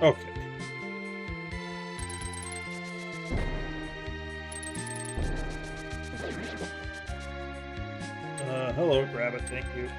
Okay. Hello, Rabbit, thank you.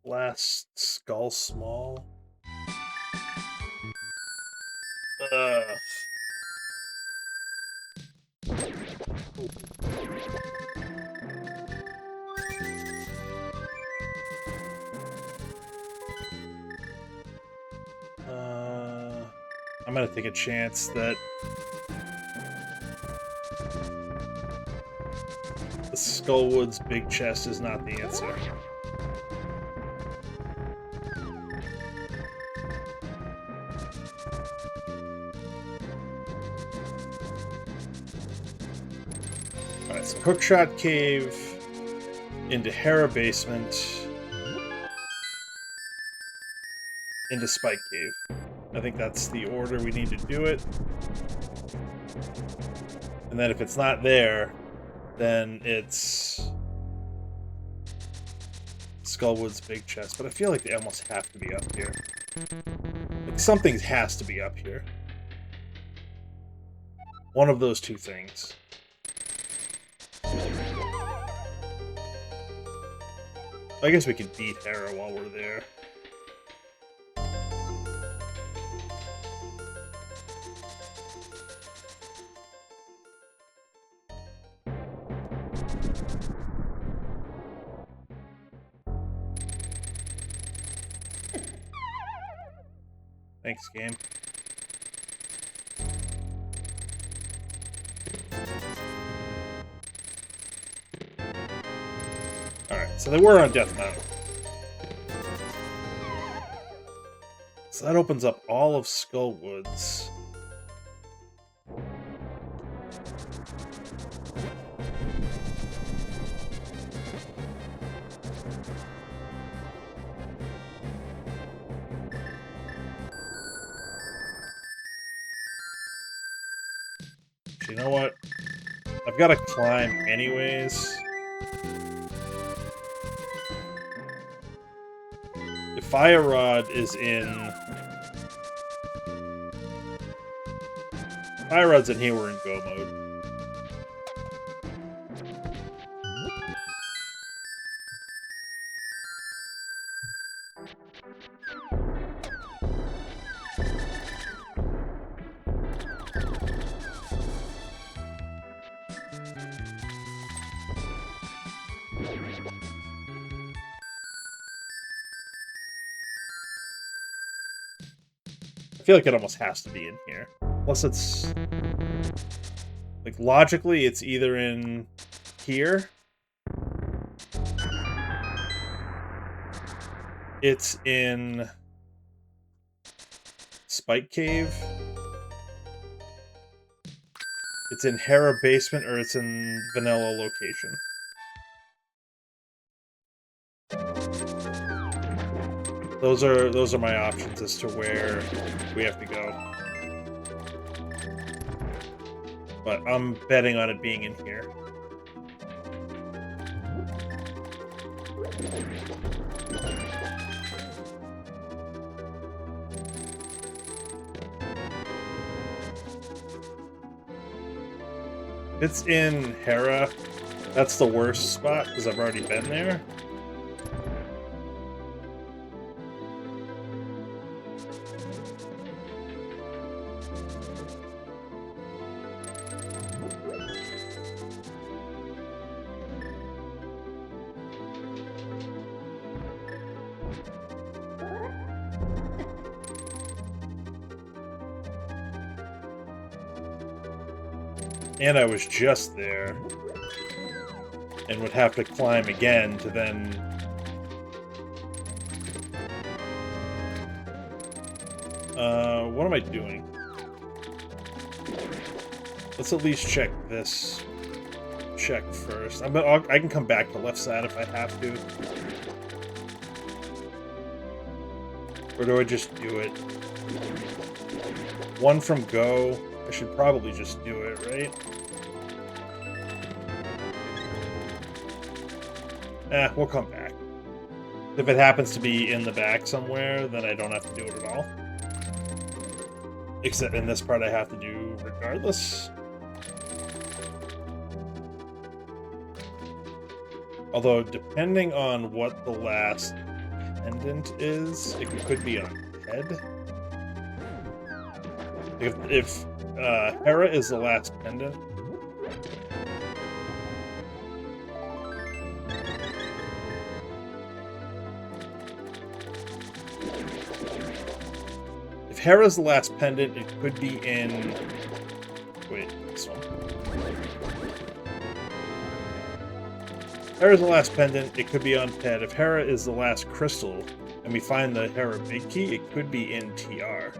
Last Skull Small. I'm gonna take a chance that the Skullwood's big chest is not the answer. Alright, so Hookshot Cave into Hera Basement into Spike Cave. I think that's the order we need to do it. And then if it's not there, then it's Skullwood's big chest. But I feel like they almost have to be up here. Like something has to be up here. One of those two things. I guess we could beat Hera while we're there. Thanks, game. Alright, so they were on Death Mountain. So that opens up all of Skullwoods. You know what? I've got to climb anyways. The Fire Rod is in... Fire Rod's in here, we're in go mode. I feel like it almost has to be in here. Unless it's... Like, logically, it's either in here. It's in... Spike Cave. It's in Hera Basement, or it's in Vanilla Location. Those are my options as to where we have to go. But I'm betting on it being in here. It's in Hera. That's the worst spot, because I've already been there. And I was just there. And would have to climb again to then... what am I doing? Let's at least check this check first. I can come back to left side if I have to. Or do I just do it? One from go. I should probably just do it, right? We'll come back. If it happens to be in the back somewhere, then I don't have to do it at all. Except in this part I have to do regardless. Although, depending on what the last pendant is, it could be on head. If Hera is the last pendant, if Hera's the last pendant, it could be in... Wait, this one. Hera's the last pendant, it could be on Pet. If Hera is the last crystal, and we find the Hera Big Key, it could be in TR.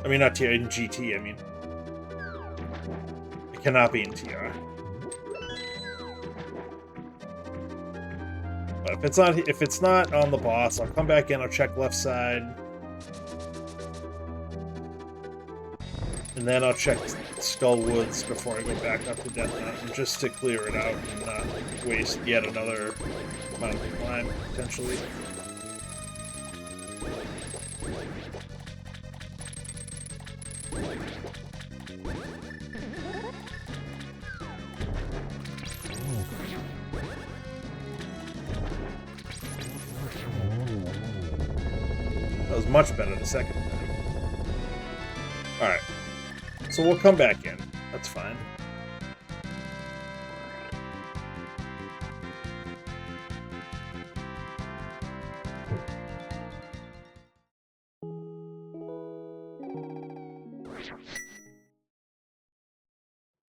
I mean, not TR, in GT, I mean. It cannot be in TR. But if it's not on the boss, I'll come back in, I'll check left side. And then I'll check Skull Woods before I go back up to Death Mountain, just to clear it out and not waste yet another mountain climb, potentially. That was much better the second time. Alright. So we'll come back in. That's fine.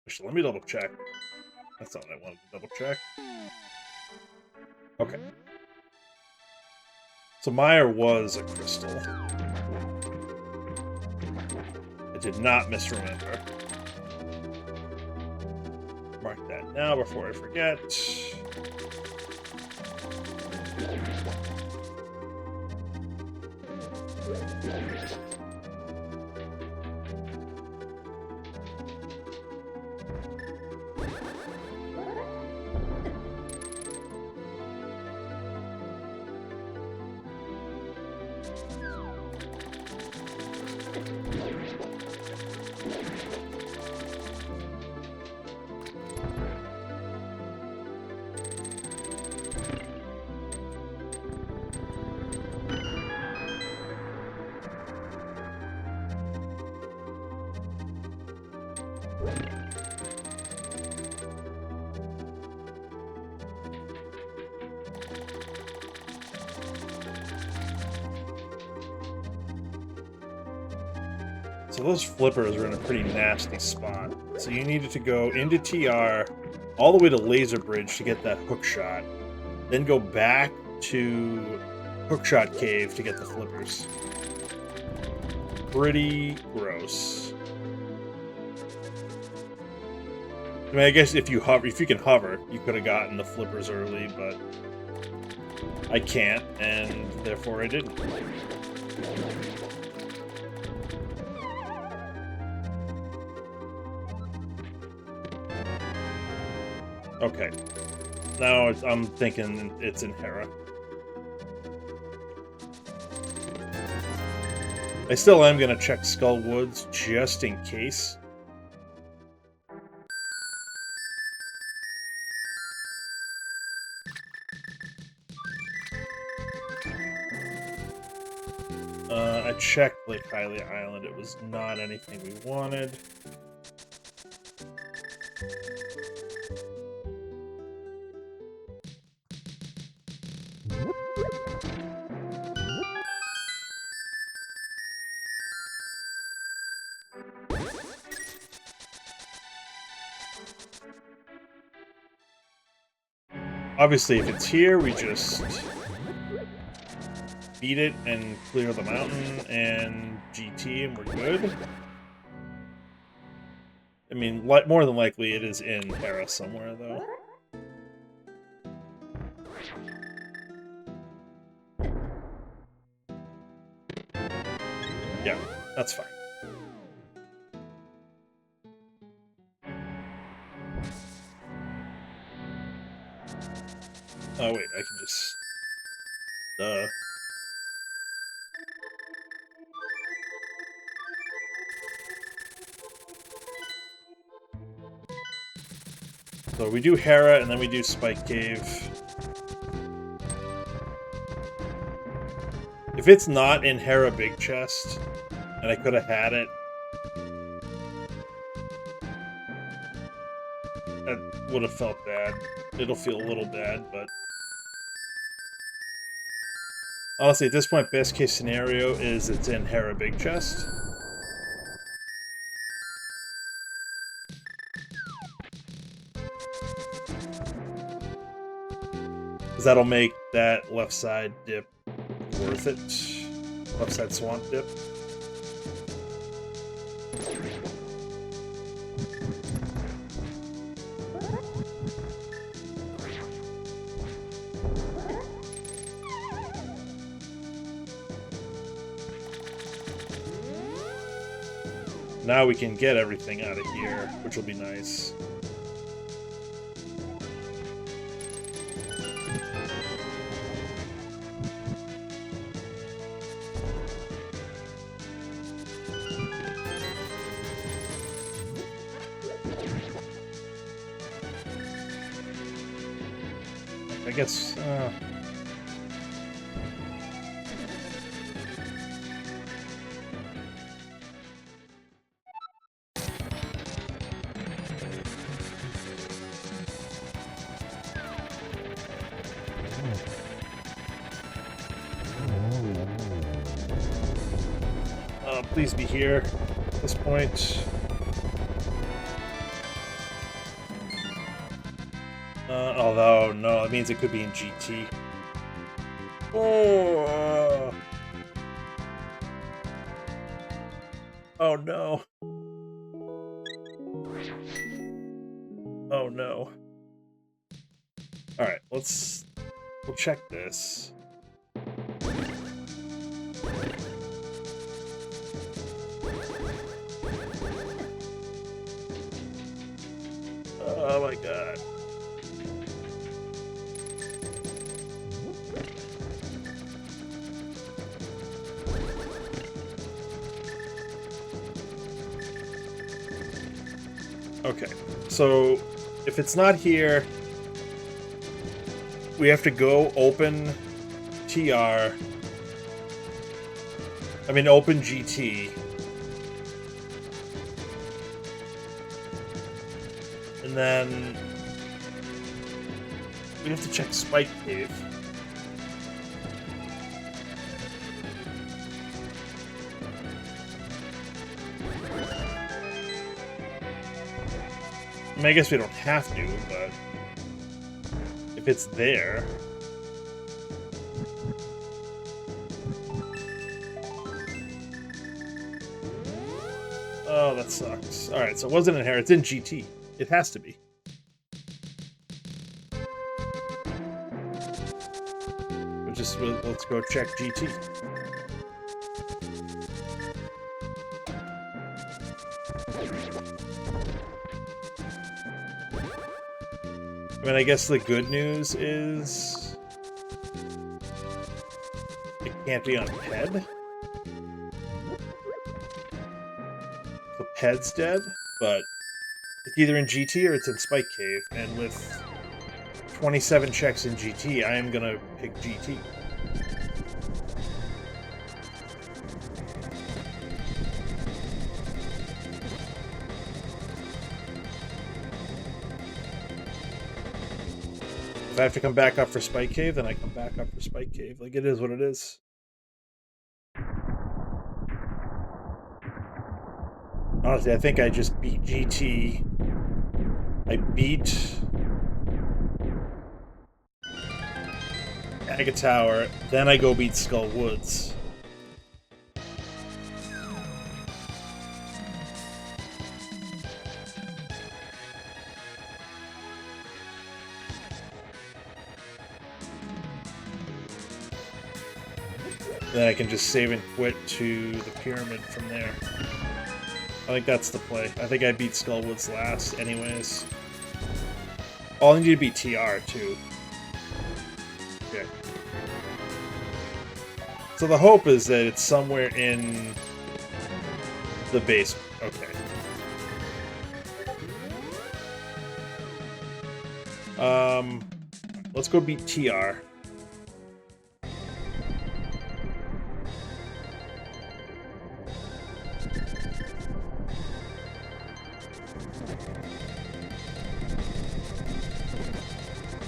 Actually, let me double check. That's not what I wanted to double check. Okay. So Meyer was a crystal. I did not misremember. Mark that now before I forget. So those flippers are in a pretty nasty spot. So you needed to go into TR, all the way to Laser Bridge to get that hook shot. Then go back to Hookshot Cave to get the flippers. Pretty gross. I mean, I guess if you can hover, you could have gotten the flippers early, but I can't, and therefore I didn't. Okay. Now I'm thinking it's in Hera. I still am going to check Skull Woods just in case. I checked Lake Hylia Island. It was not anything we wanted. Obviously, if it's here, we just beat it and clear the mountain and GT and we're good. I mean, more than likely it is in Hera somewhere, though. Yeah, that's fine. Oh, wait, I can just... So we do Hera, and then we do Spike Cave. If it's not in Hera Big Chest, and I could have had it, that would have felt bad. It'll feel a little bad, but... Honestly, at this point, best case scenario is it's in Hera Big Chest. Because that'll make that left side dip worth it. Left side swamp dip. Now we can get everything out of here, which will be nice. I guess... please be here at this point. Although, no, it means it could be in GT. Oh! Oh no. Oh no. Alright, we'll check this. Oh my god. Okay, so if it's not here, we have to go open TR. I mean, open GT. And then we have to check Spike Cave. I mean, I guess we don't have to, but if it's there... Oh, that sucks. Alright, so it wasn't in here, it's in GT. It has to be. Let's go check GT. I mean, I guess the good news is it can't be on Ped. So Ped's dead, but it's either in GT or it's in Spike Cave, and with 27 checks in GT, I am gonna pick GT. If I have to come back up for Spike Cave, then I come back up for Spike Cave. Like, it is what it is. Honestly, I think I just beat GT. I beat Aga Tower, then I go beat Skull Woods. Then I can just save and quit to the pyramid from there. I think that's the play. I think I beat Skullwoods last anyways. Oh, I need to beat TR too. Okay. So the hope is that it's somewhere in the basement. Okay. Let's go beat TR.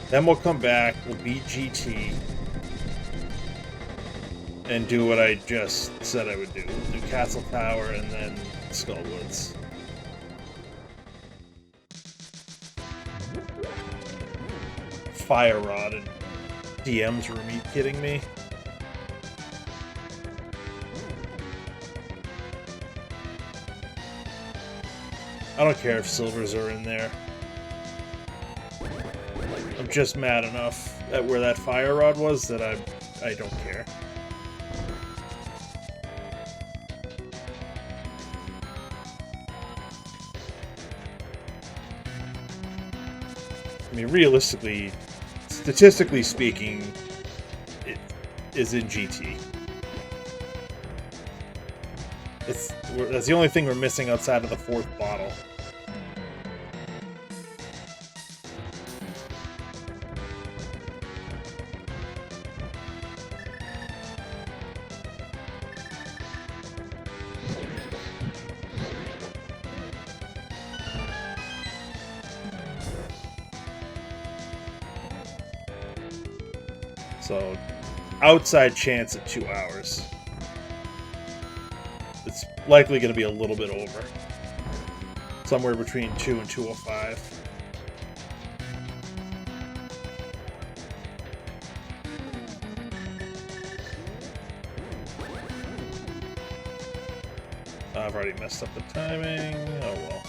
Then we'll come back, we'll beat GT. and do what I just said I would do. Do Castle Tower and then Skullwoods. Fire Rod in DM's room, are you kidding me? I don't care if silvers are in there. I'm just mad enough at where that fire rod was that I don't care. I mean, realistically, statistically speaking, it is in GT. That's the only thing we're missing outside of the 4th bottle. So, outside chance at 2 hours. It's likely going to be a little bit over. Somewhere between 2 and 2:05. I've already messed up the timing. Oh well.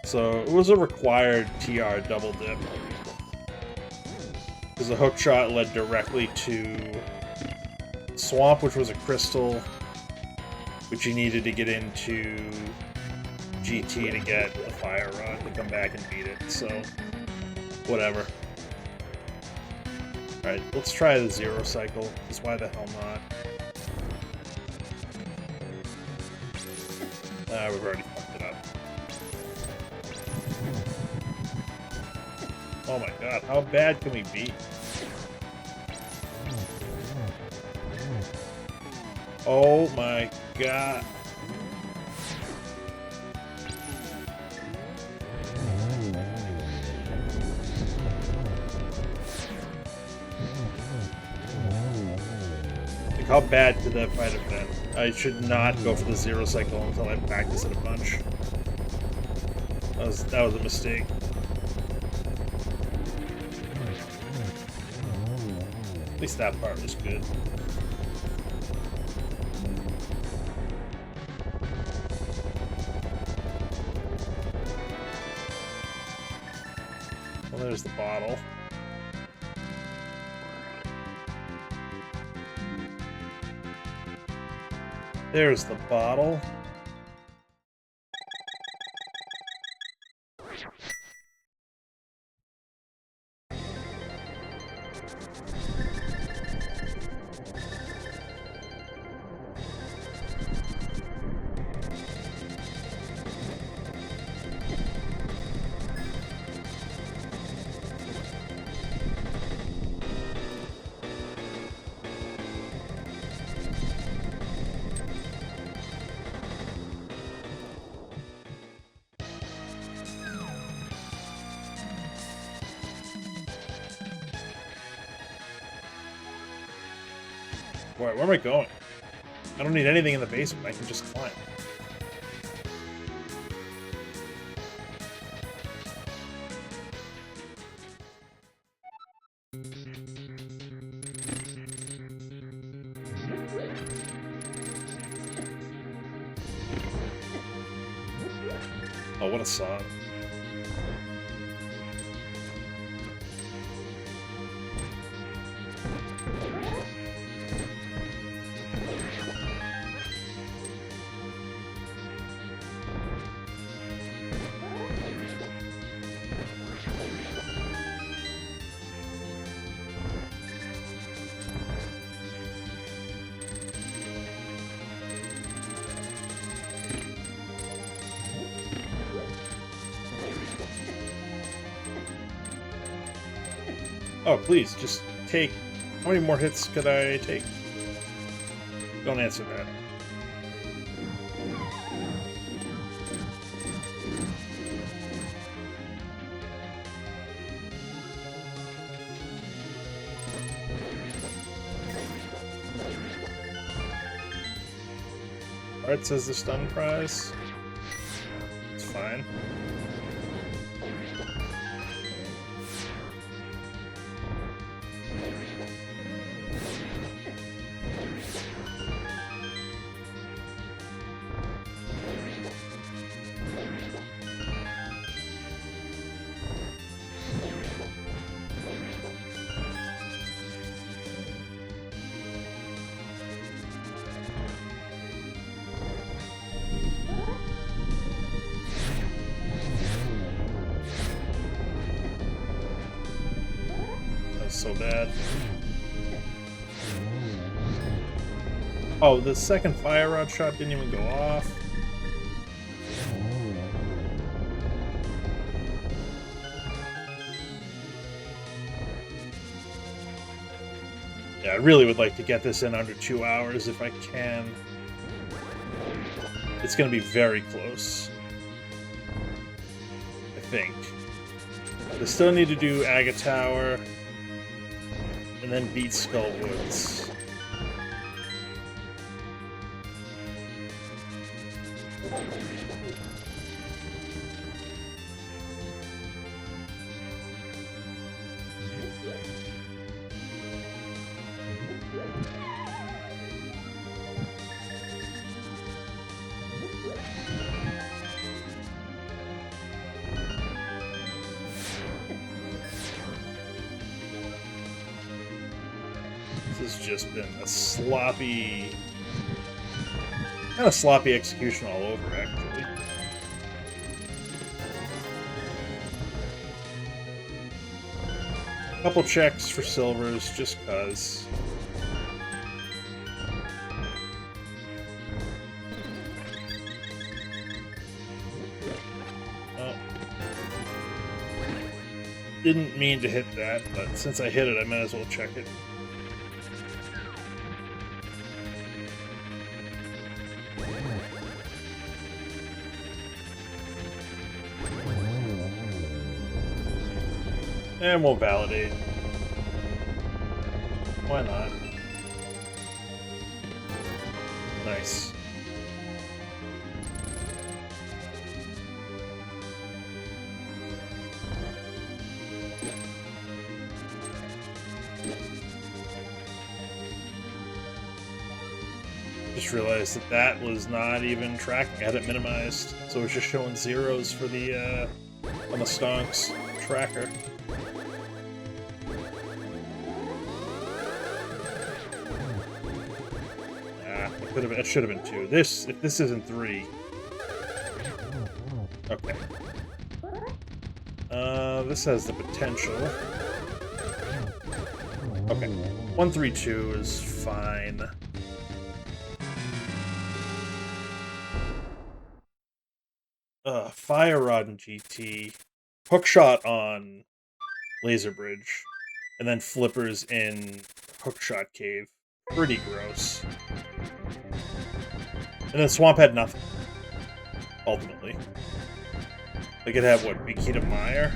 So it was a required TR double dip. Because the hook shot led directly to Swamp, which was a crystal, which you needed to get into GT to get the fire rod to come back and beat it, so whatever. Alright, let's try the 0 cycle, because why the hell not? We've already fucked it up. Oh my god, how bad can we be? Oh my god. Like, how bad did that fight have been? I should not go for the 0 cycle until I practice it a bunch. That was a mistake. At least that part was good. Well, there's the bottle. There's the bottle. Where am I going? I don't need anything in the basement. I can just climb. Oh, what a song. Oh, please, just take... How many more hits could I take? Don't answer that. Art says the stun prize. It's fine. So bad. Oh, the second fire rod shot didn't even go off. Yeah, I really would like to get this in under 2 hours if I can. It's going to be very close. I think. I still need to do Agate Tower. And then beat Skull Woods. This has just been a sloppy... kind of sloppy execution all over, actually. Couple checks for silvers, just cuz. Oh. Didn't mean to hit that, but since I hit it, I might as well check it. And we'll validate. Why not? Nice. Just realized that that was not even tracking. I had it minimized, so it's just showing zeros for the on the stonks tracker. It should have been 2. If this isn't 3. Okay. This has the potential. Okay. 132 is fine. Fire Rod and GT. Hookshot on Laser Bridge. And then flippers in Hookshot Cave. Pretty gross. And then Swamp had nothing. Ultimately. They could have, what, Mikita Meyer?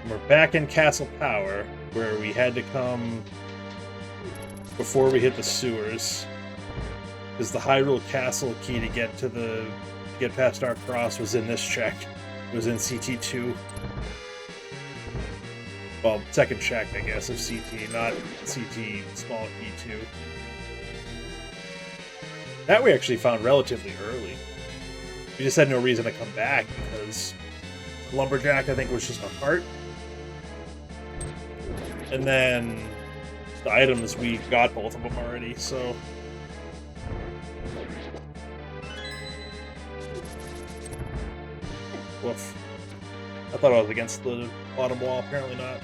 We're back in Castle Power, where we had to come before we hit the sewers. Because the Hyrule Castle key to get past Dark Cross was in this check. It was in CT2. Well, second check, I guess, of CT, not CT small key 2. That we actually found relatively early. We just had no reason to come back, because Lumberjack, I think, was just a heart. And then the items, we got both of them already, so... Woof. I thought I was against the bottom wall, apparently not.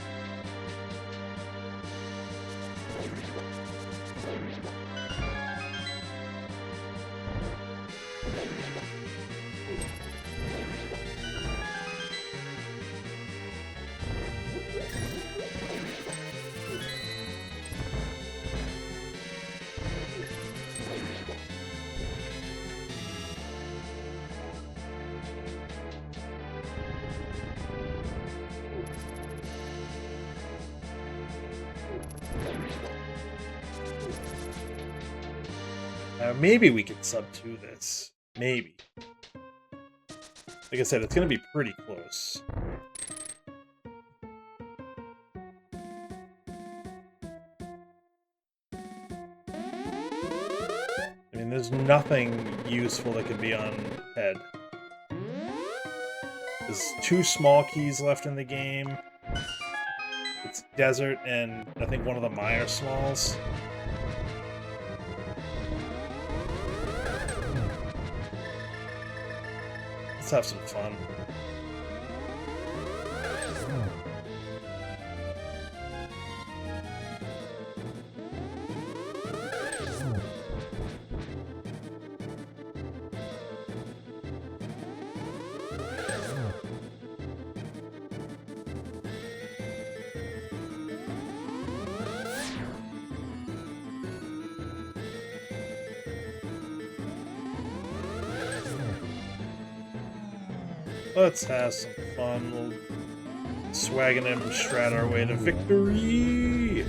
Maybe we can sub 2 this. Maybe. Like I said, it's going to be pretty close. I mean, there's nothing useful that could be on head. There's 2 small keys left in the game. It's desert and I think one of the Meyer smalls. Let's have some fun. Let's have some fun. We'll swaggin' and strat our way to victory!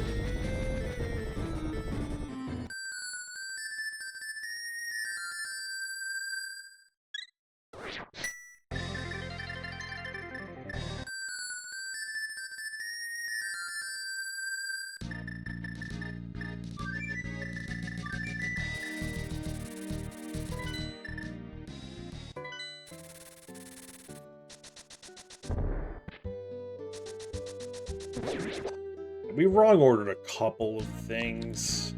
We wrong ordered a couple of things.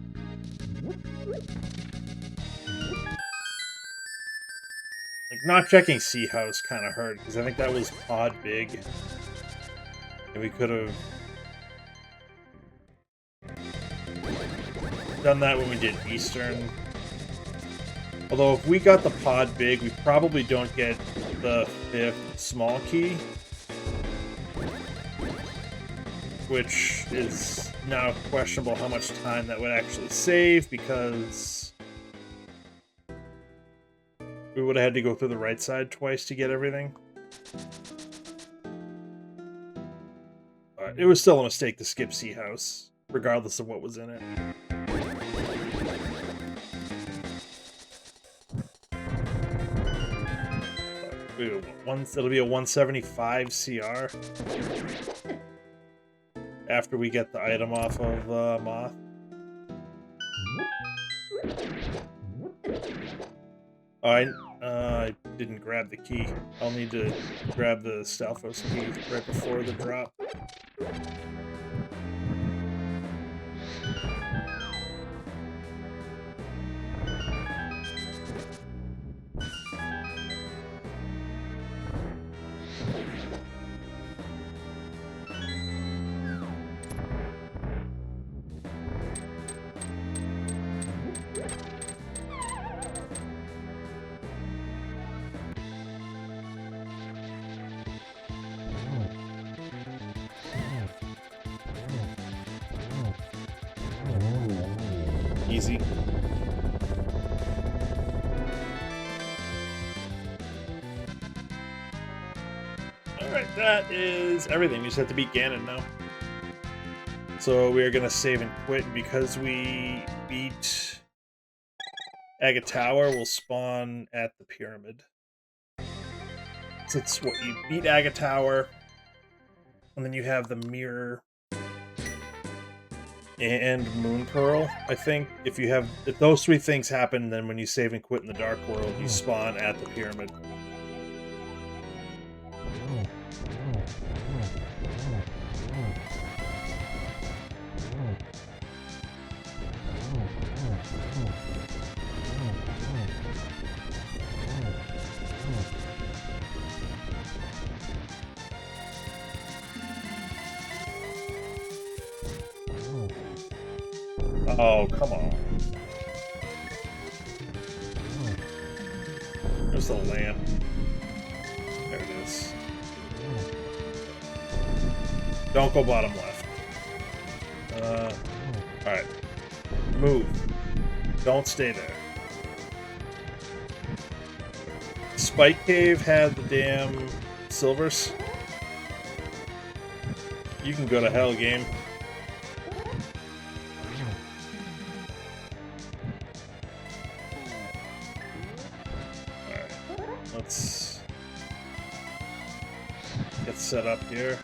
Like, not checking Sea House kind of hurt, because I think that was pod big. And we could have done that when we did Eastern. Although, if we got the pod big, we probably don't get the 5th small key. Which is now questionable how much time that would actually save, because we would have had to go through the right side twice to get everything. It was still a mistake to skip Sea House, regardless of what was in it. It'll be a 175 CR. After we get the item off of Moth. Oh, I didn't grab the key. I'll need to grab the Stalfos key right before the drop. Easy. Alright, that is everything. We just have to beat Ganon now. So we are going to save and quit, because we beat Agate Tower, we'll spawn at the pyramid. So it's what you beat Agate Tower, and then you have the mirror and Moon Pearl. I think if those 3 things happen, then when you save and quit in the Dark World, you spawn at the pyramid. Oh, come on. There's the lamp. There it is. Don't go bottom left. Alright. Move. Don't stay there. Spike Cave had the damn silvers. You can go to hell, game. Alright. Let's get set up here.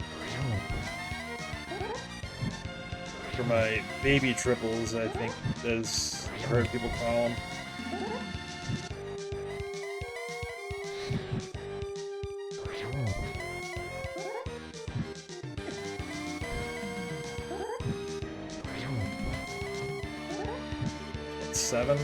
For my baby triples, I think, as I've heard people call them. That's 7.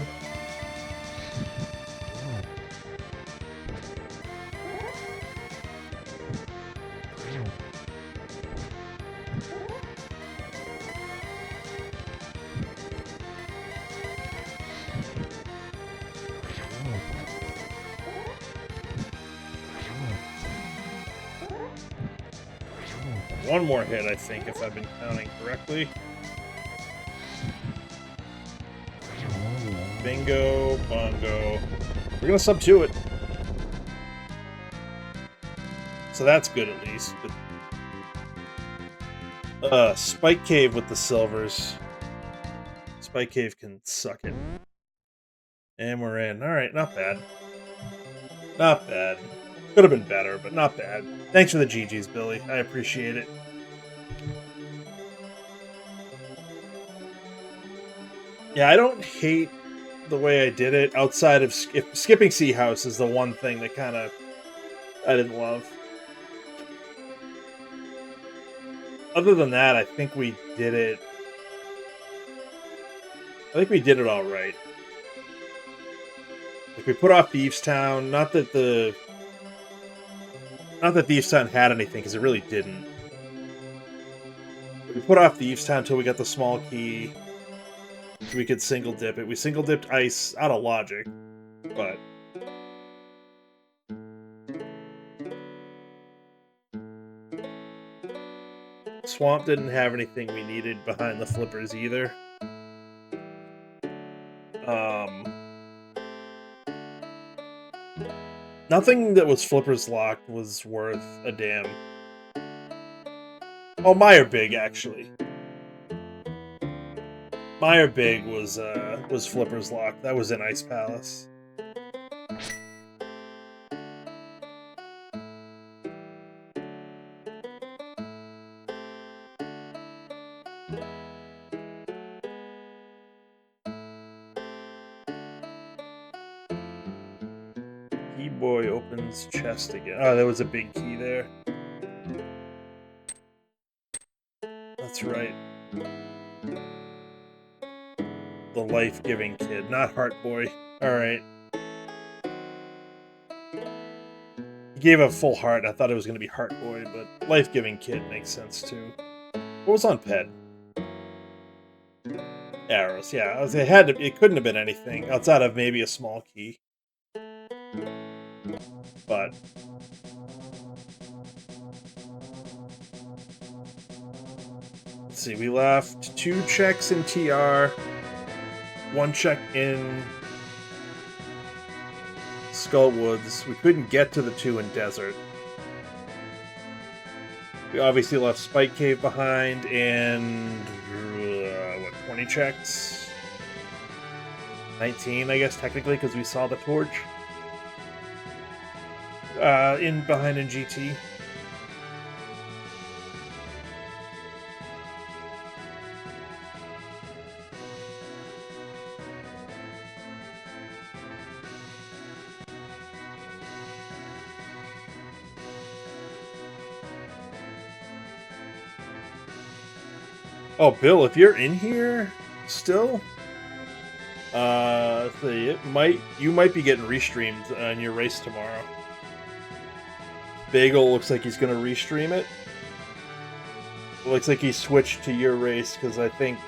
One more hit, I think, if I've been counting correctly. Bingo, bongo. We're gonna sub 2 it. So that's good at least. But Spike Cave with the silvers. Spike Cave can suck it. And we're in. Alright, not bad. Not bad. Could have been better, but not bad. Thanks for the GG's, Billy. I appreciate it. Yeah, I don't hate the way I did it. Outside of skipping Sea House is the one thing that kind of I didn't love. Other than that, I think we did it. I think we did it all right. Like, we put off Thievestown. Not that Thievestown had anything, because it really didn't. We put off Thievestown until we got the small key. So we could single dip it. We single dipped ice out of logic, but Swamp didn't have anything we needed behind the flippers either. Nothing that was flippers locked was worth a damn. Oh, Meyer Big, actually. Meyer Big was flippers locked. That was in Ice Palace. Key boy opens chest again. Oh, there was a big key there. That's right. The life-giving kid, not Heart Boy. Alright. He gave a full heart. I thought it was going to be Heart Boy, but life-giving kid makes sense too. What was on Pet? Arrows, yeah. It couldn't have been anything outside of maybe a small key. But let's see, we left 2 checks in TR, 1 check in Skull Woods. We couldn't get to the 2 in Desert. We obviously left Spike Cave behind, and what, 20 checks? 19, I guess, technically, because we saw the torch. Behind in GT. Oh, Bill, if you're in here still, you might be getting restreamed on your race tomorrow. Bagel looks like he's going to restream it. Looks like he switched to your race, because I think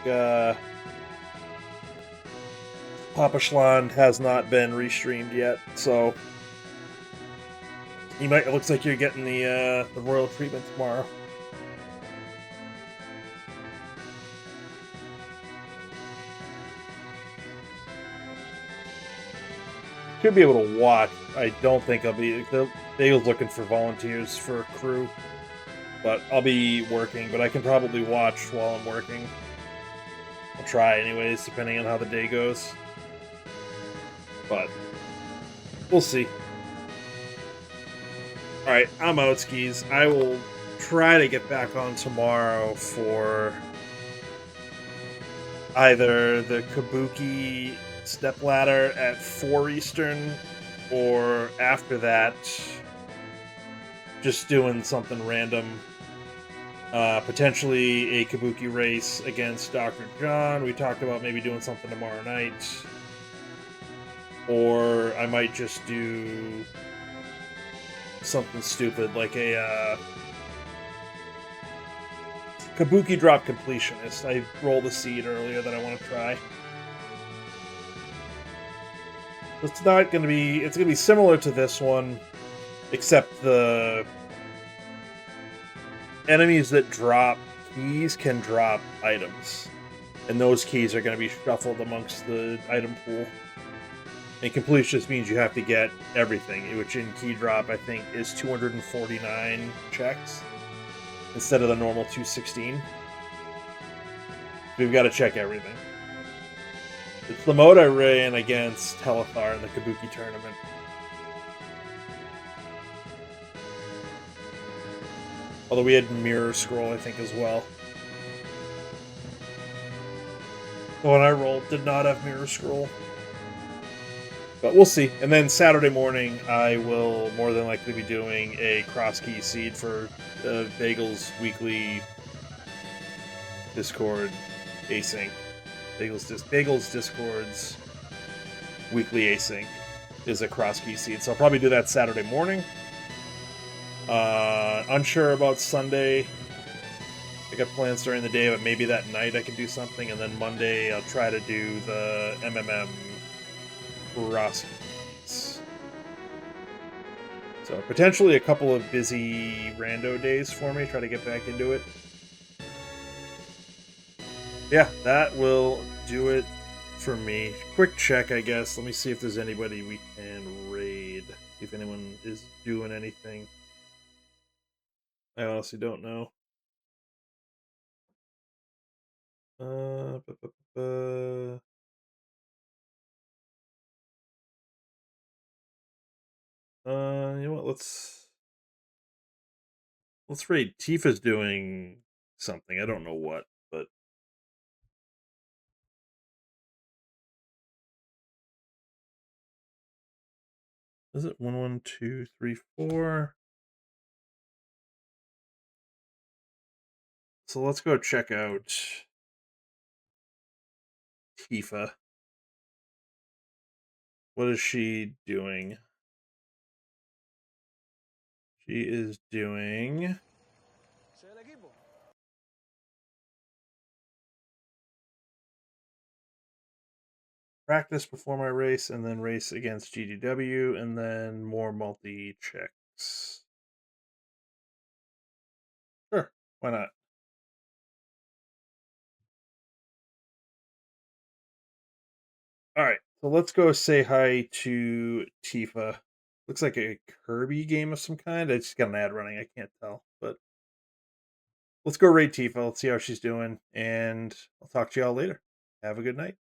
Papa Schland has not been restreamed yet, so you might. It looks like you're getting the royal treatment tomorrow. Should be able to watch. I don't think I'll be. They're looking for volunteers for crew, but I'll be working. But I can probably watch while I'm working. I'll try anyways, depending on how the day goes. But we'll see. All right, I'm out, skis. I will try to get back on tomorrow for either the Kabuki stepladder at 4 Eastern, or after that, just doing something random. Potentially a Kabuki race against Dr. John. We talked about maybe doing something tomorrow night. Or I might just do something stupid like a Kabuki drop completionist. I rolled a seed earlier that I want to try. It's not going to be. It's going to be similar to this one, except the enemies that drop keys can drop items, and those keys are going to be shuffled amongst the item pool. And complete just means you have to get everything, which in key drop I think is 249 checks instead of the normal 216. We've got to check everything. It's the mode I ran against Telethar in the Kabuki tournament. Although we had Mirror Scroll, I think, as well. The one I rolled did not have Mirror Scroll. But we'll see. And then Saturday morning, I will more than likely be doing a cross-key seed for Bagel's weekly Discord async. Bagel's Discord's weekly async is a cross-key seed. So I'll probably do that Saturday morning. Unsure about Sunday. I got plans during the day, but maybe that night I can do something. And then Monday, I'll try to do the MMM cross keys. So potentially a couple of busy rando days for me. Try to get back into it. Yeah, that will do it for me. Quick check, I guess. Let me see if there's anybody we can raid. See if anyone is doing anything. I honestly don't know. You know what? Let's raid. Tifa's doing something. I don't know what, but is it 1, 1, 2, 3, 4? So let's go check out Tifa. What is she doing? She is doing practice before my race, and then race against GDW, and then more multi-checks. Sure, why not? Alright, so let's go say hi to Tifa. Looks like a Kirby game of some kind. I just got an ad running, I can't tell. But let's go raid Tifa. Let's see how she's doing, and I'll talk to y'all later. Have a good night.